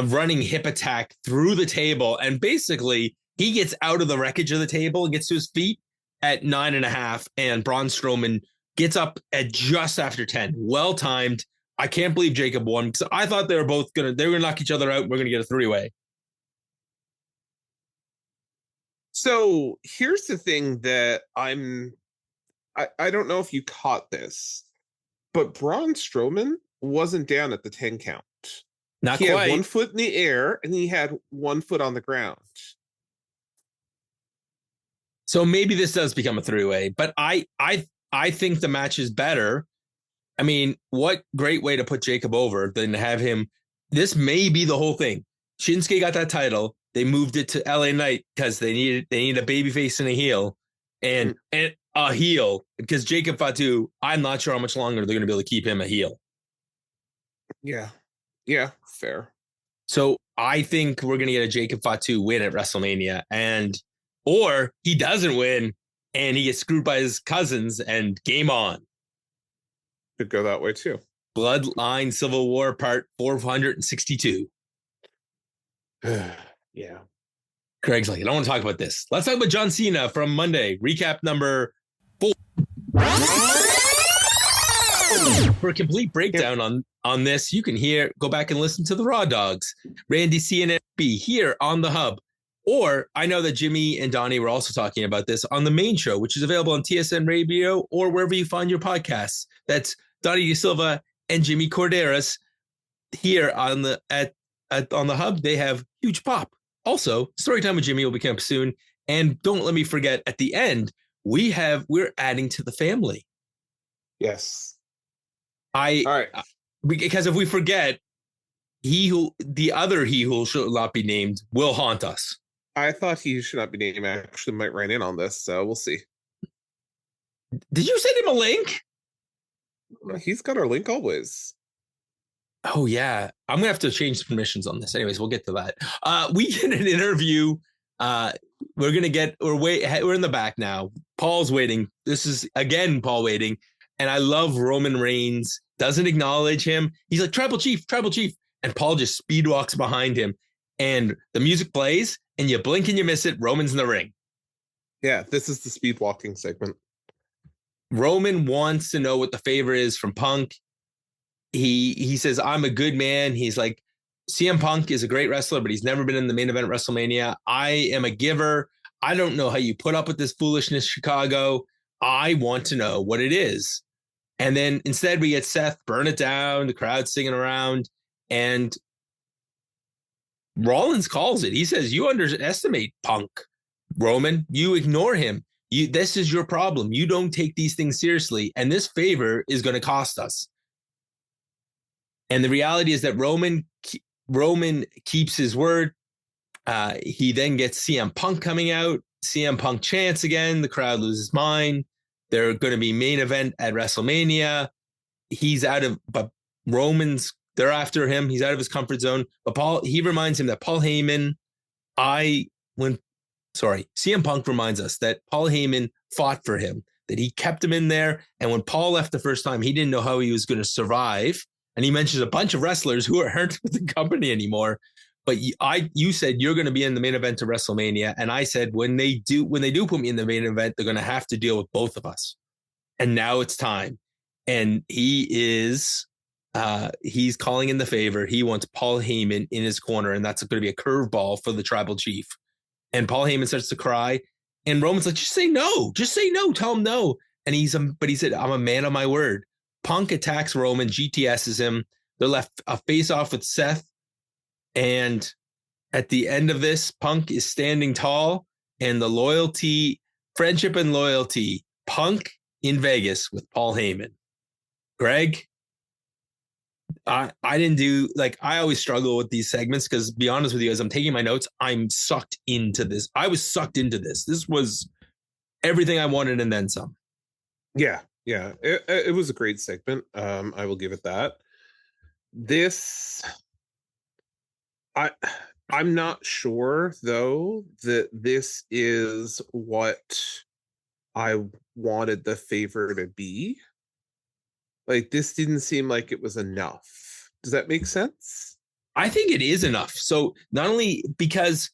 running hip attack through the table, and basically he gets out of the wreckage of the table and gets to his feet at 9.5, and Braun Strowman gets up at just after 10. Well timed. I can't believe Jacob won because I thought they were going to knock each other out. And we're going to get a 3-way. So here's the thing that I don't know if you caught this, but Braun Strowman wasn't down at the 10 count. Not he quite. Had 1 foot in the air and he had 1 foot on the ground. So maybe this does become a 3-way, but I think the match is better. I mean, what great way to put Jacob over than to have him. This may be the whole thing. Shinsuke got that title. They moved it to LA Knight because they need a babyface and a heel, and a heel because Jacob Fatu. I'm not sure how much longer they're going to be able to keep him a heel. Yeah, fair. So I think we're going to get a Jacob Fatu win at WrestleMania, or he doesn't win and he gets screwed by his cousins and game on. Could go that way too. Bloodline Civil War Part 462. Yeah. Craig's like, I don't want to talk about this. Let's talk about John Cena from Monday. Recap number 4. For a complete breakdown on this, you can go back and listen to the Raw Dogs, Randy C and NB here on the Hub. Or I know that Jimmy and Donnie were also talking about this on the main show, which is available on TSN Radio or wherever you find your podcasts. That's Donnie De Silva and Jimmy Corderas here on the on the Hub. They have huge pop. Also, Storytime with Jimmy will be coming soon. And don't let me forget, at the end, we're adding to the family. Yes. All right. Because if we forget, the other he who should not be named will haunt us. I thought he should not be named. I actually might write in on this, so we'll see. Did you send him a link? He's got our link always. Oh, yeah. I'm going to have to change the permissions on this. Anyways, we'll get to that. We get an interview. We're in the back now. Paul's waiting. This is, again, Paul waiting. And I love Roman Reigns. Doesn't acknowledge him. He's like, Tribal Chief. And Paul just speed walks behind him. And the music plays. And you blink and you miss it. Roman's in the ring. Yeah, this is the speed walking segment. Roman wants to know what the favor is from Punk. He says, I'm a good man. He's like, CM Punk is a great wrestler, but he's never been in the main event at WrestleMania. I am a giver. I don't know how you put up with this foolishness, Chicago. I want to know what it is. And then instead we get Seth, burn it down, the crowd singing around, and Rollins calls it. He says, you underestimate Punk, Roman. You ignore him. This is your problem. You don't take these things seriously. And this favor is going to cost us. And the reality is that Roman keeps his word. He then gets CM Punk coming out. CM Punk chants again. The crowd loses mind. They're going to be main event at WrestleMania. But Roman's, they're after him. He's out of his comfort zone. But he reminds him that Paul Heyman, CM Punk reminds us that Paul Heyman fought for him, that he kept him in there. And when Paul left the first time, he didn't know how he was going to survive. And he mentions a bunch of wrestlers who aren't with the company anymore. But you said you're going to be in the main event of WrestleMania. And I said, when they do put me in the main event, they're going to have to deal with both of us. And now it's time. And he's calling in the favor. He wants Paul Heyman in his corner. And that's going to be a curveball for the tribal chief. And Paul Heyman starts to cry. And Roman's like, just say no. Tell him no. And he said, I'm a man of my word. Punk attacks Roman, GTS's him. They're left a face off with Seth. And at the end of this, Punk is standing tall, and the friendship and loyalty, Punk in Vegas with Paul Heyman. Greg, I always struggle with these segments because, be honest with you, as I'm taking my notes, I'm sucked into this. I was sucked into this. This was everything I wanted and then some. Yeah. It was a great segment. I will give it that. I'm not sure though that this is what I wanted the favor to be. Like, this didn't seem like it was enough. Does that make sense? I think it is enough. So not only because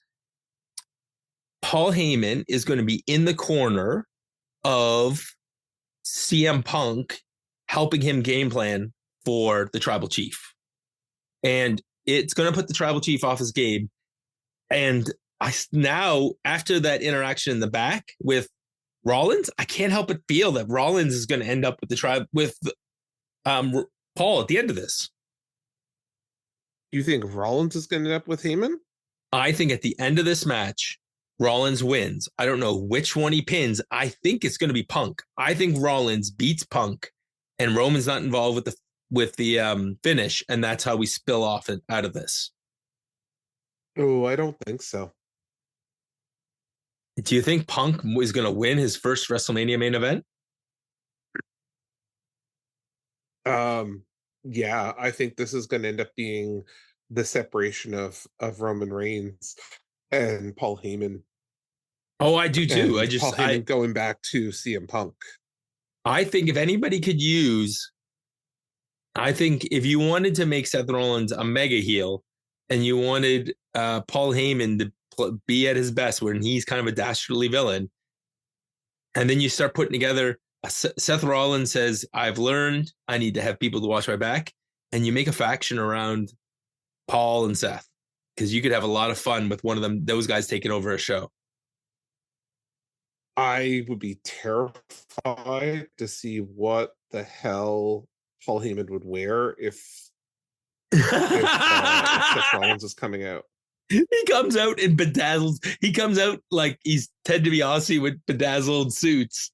Paul Heyman is going to be in the corner of CM Punk, helping him game plan for the tribal chief. And it's going to put the tribal chief off his game. And now, after that interaction in the back with Rollins, I can't help but feel that Rollins is going to end up with the tribe with Paul at the end of this. You think Rollins is going to end up with Heyman? I think at the end of this match, Rollins wins. I don't know which one he pins. I think it's going to be Punk. I think Rollins beats Punk, and Roman's not involved with the finish, and that's how we spill off out of this. Oh, I don't think so. Do you think Punk is going to win his first WrestleMania main event? Yeah, I think this is going to end up being the separation of Roman Reigns and Paul Heyman. Oh, I do too. Paul Heyman going back to CM Punk. I think if anybody could use, I think if you wanted to make Seth Rollins a mega heel and you wanted Paul Heyman to be at his best when he's kind of a dastardly villain, and then you start putting together Seth Rollins says, I've learned I need to have people to watch my back, and you make a faction around Paul and Seth, because you could have a lot of fun with one of those guys taking over a show. I would be terrified to see what the hell Paul Heyman would wear if Seth Rollins is coming out. He comes out in bedazzled. He comes out like he's Ted DiBiase with bedazzled suits.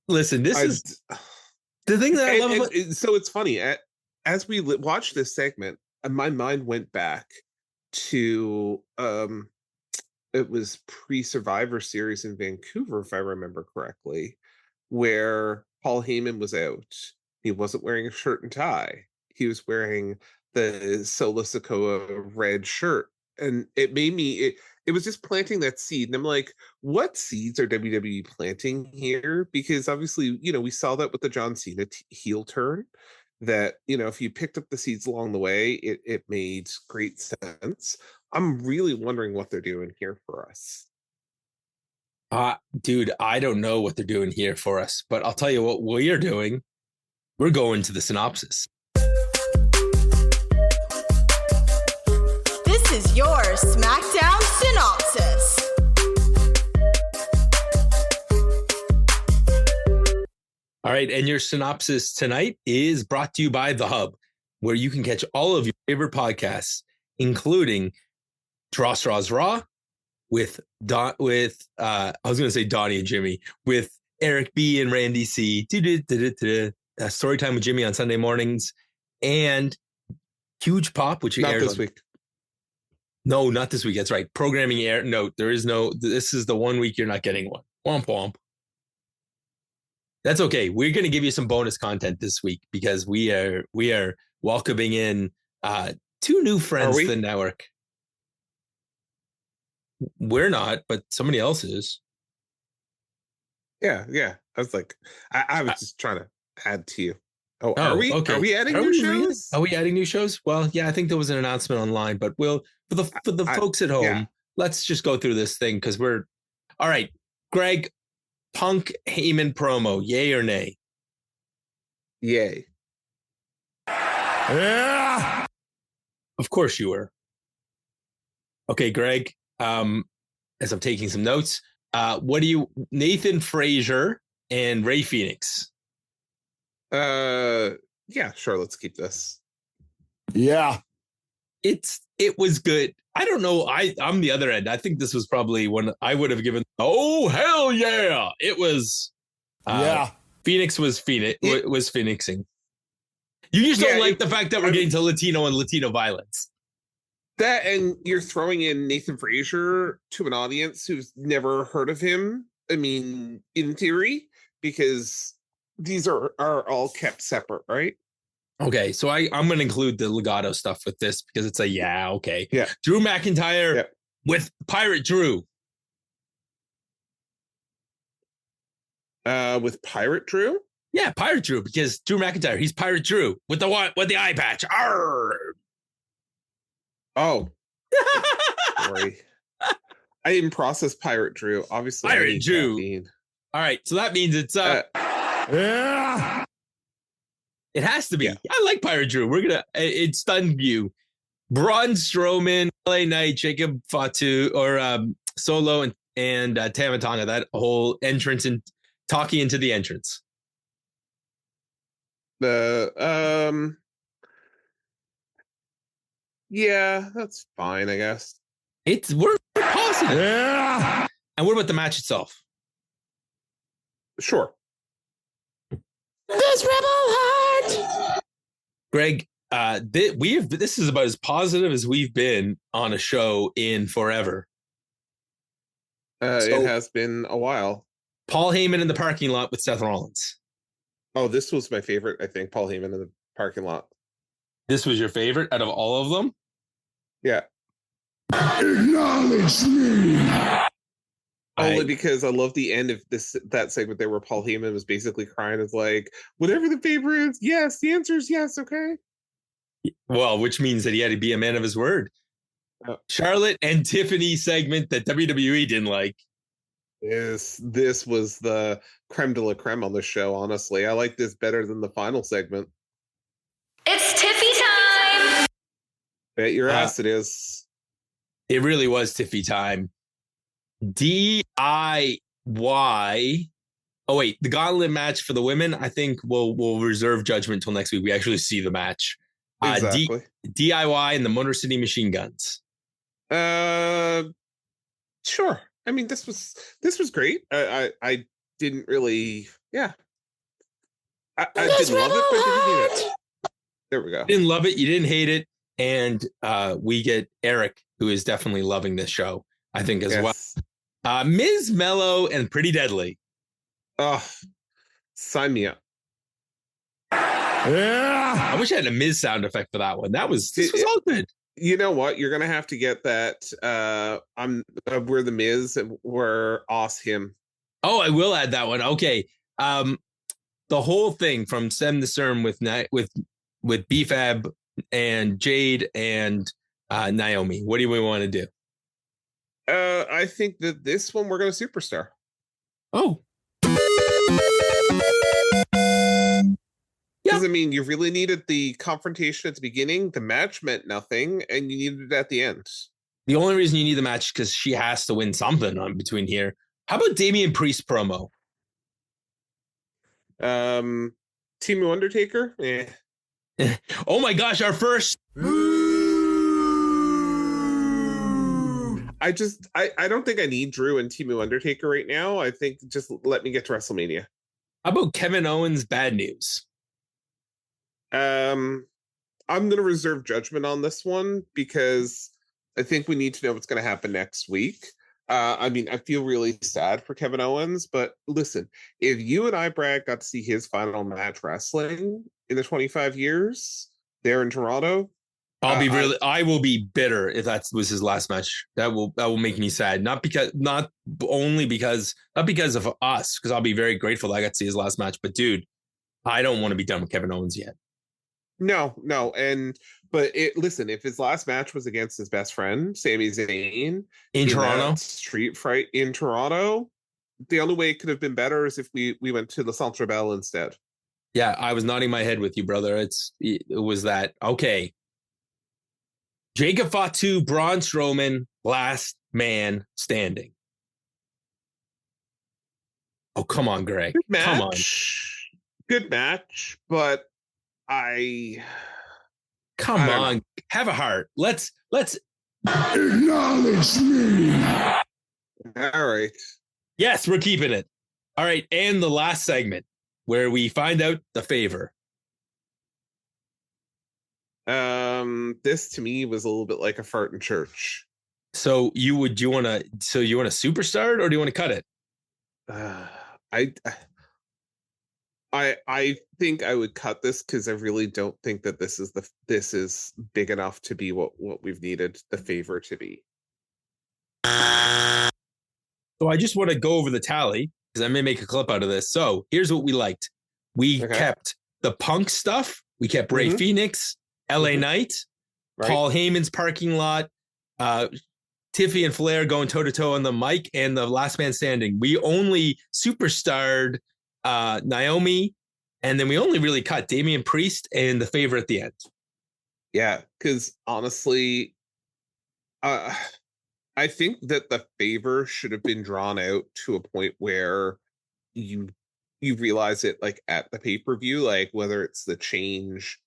Listen, this is the thing that I love. So it's funny. As we watched this segment, my mind went back to it was pre-Survivor Series in Vancouver, if I remember correctly, where Paul Heyman was out. He wasn't wearing a shirt and tie. He was wearing the Solo Sikoa red shirt. And it made me, it was just planting that seed. And I'm like, what seeds are WWE planting here? Because obviously, we saw that with the John Cena heel turn, that, if you picked up the seeds along the way, it made great sense. I'm really wondering what they're doing here for us. Dude, I don't know what they're doing here for us, but I'll tell you what we're doing. We're going to the synopsis. This is your SmackDown synopsis. All right, and your synopsis tonight is brought to you by The Hub, where you can catch all of your favorite podcasts, including Draw Straws Raw with I was going to say Donnie and Jimmy, with Eric B and Randy C, Storytime with Jimmy on Sunday mornings, and Huge Pop, which not this week. No, not this week. That's right. Programming air. No, there is no. This is the 1 week you're not getting one. Womp womp. That's okay. We're going to give you some bonus content this week because we are welcoming in two new friends to the network. We're not, but somebody else is. Yeah. I was like, I was just trying to add to you. Oh, are we? Okay. Are we adding new shows? Are we adding new shows? Well, yeah, I think there was an announcement online, but for the folks at home, let's just go through this thing because we're all right. Greg, Punk Heyman promo, yay or nay? Yay. Yeah. Of course you were. Okay, Greg. As I'm taking some notes, what do you? Nathan Frazier and Rey Fenix. Yeah, sure. Let's keep this. Yeah, it was good. I don't know. I'm the other end. I think this was probably one I would have given. Oh hell yeah! It was. Phoenix was phoenixing. You just don't like the fact that we're getting to Latino and Latino violence. That, and you're throwing in Nathan Frazier to an audience who's never heard of him. I mean, in theory, because these are all kept separate, right? Okay, so I'm going to include the Legato stuff with this because it's okay. Yeah. Drew McIntyre with Pirate Drew. With Pirate Drew? Yeah, Pirate Drew, because Drew McIntyre, he's Pirate Drew with the eye patch. Arr! Oh. Sorry. I didn't process Pirate Drew. Obviously, Pirate Drew. All right, so that means it's It has to be. Yeah. I like Pirate Drew. It stunned you. Braun Strowman, LA Knight, Jacob Fatu, or Solo and Tama Tonga. That whole entrance and talking into the entrance. Yeah, that's fine, I guess. We're positive. Yeah. And what about the match itself? Sure. This rebel heart. Greg, this is about as positive as we've been on a show in forever. It has been a while. Paul Heyman in the parking lot with Seth Rollins. Oh, this was my favorite, I think, Paul Heyman in the parking lot. This was your favorite out of all of them? Yeah. Acknowledge me. Only because I love the end of that segment there where Paul Heyman was basically crying. It's like, whatever the favor is, yes, the answer is yes, okay? Well, which means that he had to be a man of his word. Oh. Charlotte and Tiffany segment that WWE didn't like. This was the creme de la creme on the show, honestly. I like this better than the final segment. It's Tiffy time! Bet your ass it is. It really was Tiffy time. DIY. Oh, wait. The gauntlet match for the women, I think we'll reserve judgment until next week. We actually see the match. Exactly. DIY and the Motor City Machine Guns. Sure. I mean, this was great. I didn't really, yeah. I didn't love it, but I didn't hate it. There we go. Didn't love it. You didn't hate it. And we get Eric, who is definitely loving this show, I think, as well. Miz, Mellow, and Pretty Deadly. Oh, sign me up. Yeah. I wish I had a Miz sound effect for that one. This was all good. You know what? You're gonna have to get that. We're the Miz and we're Awesohim. Oh, I will add that one. Okay. The whole thing from stem to stern with BFAB and Jade and Naomi. What do we want to do? I think that this one we're gonna superstar. Oh. Because, I mean, you really needed the confrontation at the beginning. The match meant nothing, and you needed it at the end. The only reason you need the match is because she has to win something on between here. How about Damian Priest promo? Team Undertaker? Yeah. Oh my gosh, our first. I don't think I need Drew and Team Undertaker right now. I think just let me get to WrestleMania. How about Kevin Owens' bad news? I'm going to reserve judgment on this one because I think we need to know what's going to happen next week. I mean, I feel really sad for Kevin Owens, but listen, if you and I, Brad, got to see his final match wrestling in the 25 years there in Toronto, I will be bitter if that was his last match. That will make me sad. Not because of us, because I'll be very grateful that I got to see his last match. But dude, I don't want to be done with Kevin Owens yet. No. Listen, if his last match was against his best friend, Sami Zayn, in Toronto, street fight in Toronto, the only way it could have been better is if we went to the Centre Bell instead. Yeah, I was nodding my head with you, brother. It was that. Okay. Jacob Fatu, Braun Strowman, last man standing. Oh, come on, Greg. Good match. Come on. Good match, but Come on, have a heart. Let's acknowledge me. All right. Yes, we're keeping it. All right, and the last segment where we find out the favor. This to me was a little bit like a fart in church. So you want to superstar or do you want to cut it? I think I would cut this because I really don't think that this is big enough to be what we've needed the favor to be. So I just want to go over the tally because I may make a clip out of this. So here's what we liked. We kept the Punk stuff. We kept Rey Fenix, LA Knight, Paul Heyman's parking lot, Tiffy and Flair going toe-to-toe on the mic, and the last man standing. We only superstarred Naomi And then we only really cut Damian Priest and the Favour at the end. Yeah, because honestly, I think that the Favour should have been drawn out to a point where you realize it like at the pay-per-view, like whether it's the change,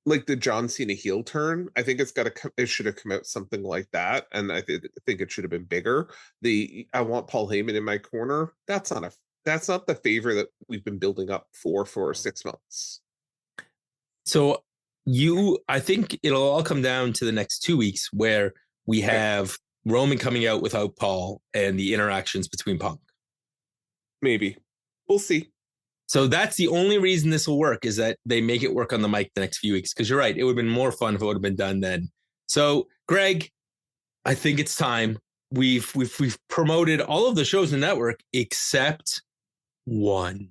like the John Cena heel turn. I think it should have come out something like that, and I think it should have been bigger. I want Paul Heyman in my corner. That's not the Favour that we've been building up for 6 months. So I think it'll all come down to the next 2 weeks where we have Roman coming out without Paul and the interactions between Punk. Maybe. We'll see. So that's the only reason this will work, is that they make it work on the mic the next few weeks. Because you're right, it would have been more fun if it would have been done then. So, Greg, I think it's time. We've promoted all of the shows in the network except one.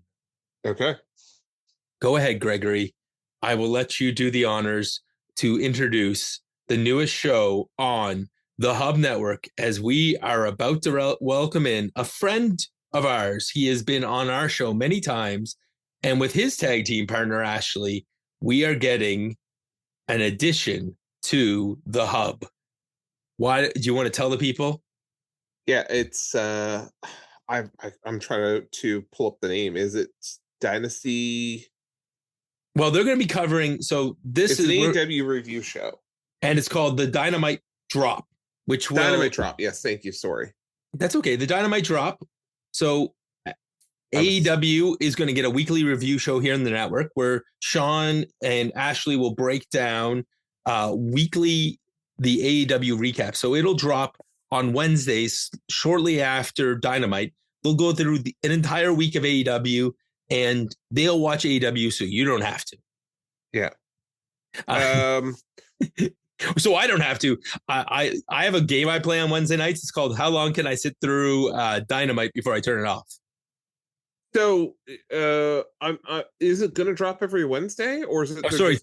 Okay. Go ahead, Gregory. I will let you do the honors to introduce the newest show on the Hub Network, as we are about to welcome in a friend of ours. He has been on our show many times, and with his tag team partner, Ashley, we are getting an addition to the Hub. Why do you want to tell the people? Yeah, it's I'm trying to pull up the name. Is it Dynasty? Well, they're going to be covering. So it's an AEW review show, and it's called the Dynamite Drop. Dynamite Drop. Yes, thank you. Sorry. That's okay. The Dynamite Drop. So AEW is going to get a weekly review show here in the network where Sean and Ashley will break down weekly the AEW recap. So it'll drop on Wednesdays shortly after Dynamite. They'll go through an entire week of AEW, and they'll watch AEW so you don't have to. Yeah. So I don't have to. I have a game I play on Wednesday nights. It's called How Long Can I Sit Through Dynamite Before I Turn It Off? So is it going to drop every Wednesday, or is it? Sorry,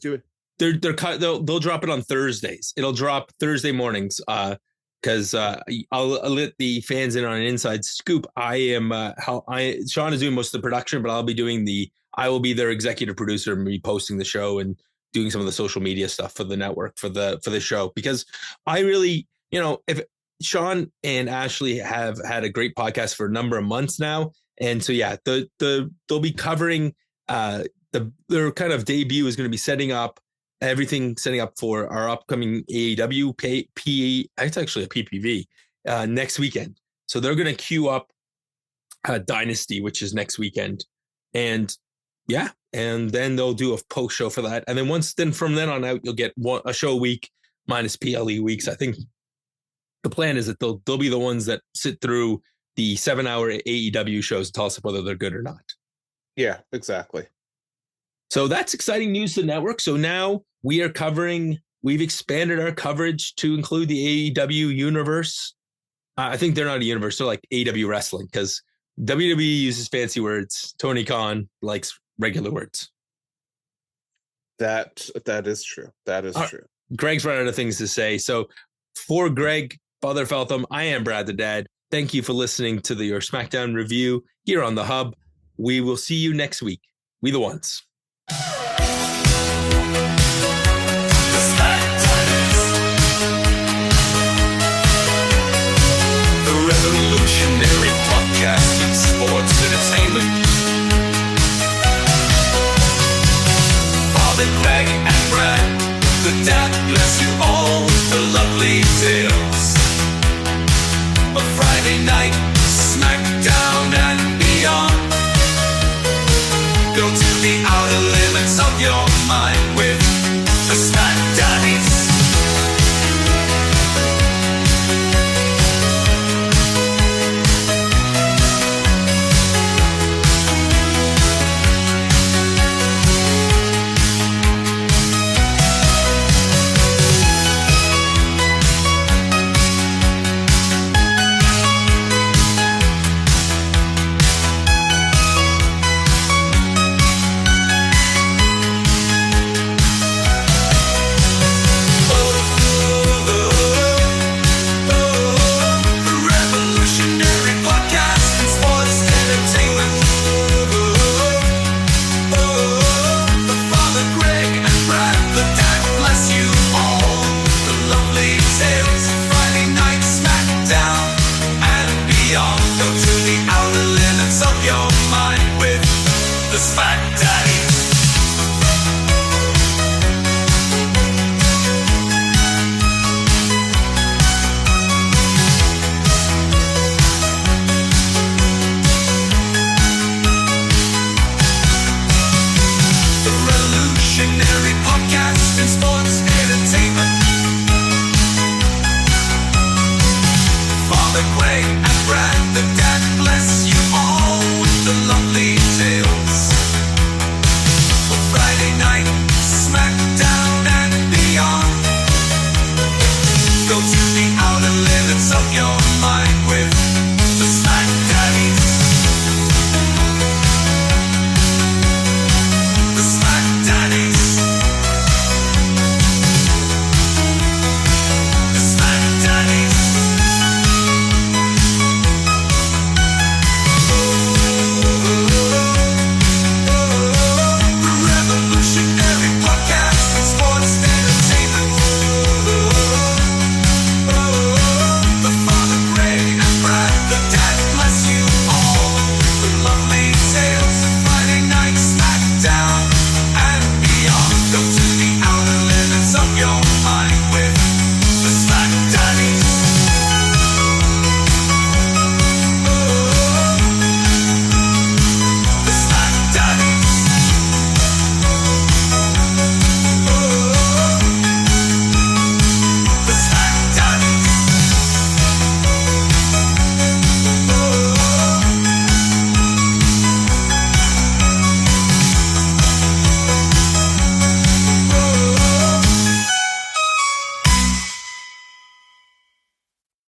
they'll drop it on Thursdays. It'll drop Thursday mornings because I'll let the fans in on an inside scoop. Sean is doing most of the production, but I will be their executive producer and be posting the show and doing some of the social media stuff for the network for the show, because I really, if Sean and Ashley have had a great podcast for a number of months now. And so, yeah, they'll be covering their kind of debut is going to be setting up for our upcoming AEW it's actually a PPV next weekend. So they're going to queue up Dynasty, which is next weekend. And yeah, and then they'll do a post show for that. And then from then on out, you'll get a show a week minus PLE weeks. I think the plan is that they'll be the ones that sit through the 7-hour AEW shows to tell us whether they're good or not. Yeah, exactly. So that's exciting news to the network. So now we've expanded our coverage to include the AEW universe. I think they're not a universe. They're like AEW wrestling, because WWE uses fancy words. Tony Khan likes regular words. That is true. That is true. Greg's run out of things to say. So for Greg, Father Feltham, I am Brad the Dad. Thank you for listening to your SmackDown review here on the Hub. We will see you next week. We the ones. The revolutionary podcast in sports entertainment. Father Greg and Brad, the dad bless you all with the lovely tales of Friday night, SmackDown and beyond. Go to the podcast and sports entertainment. Father Greg and Brad, the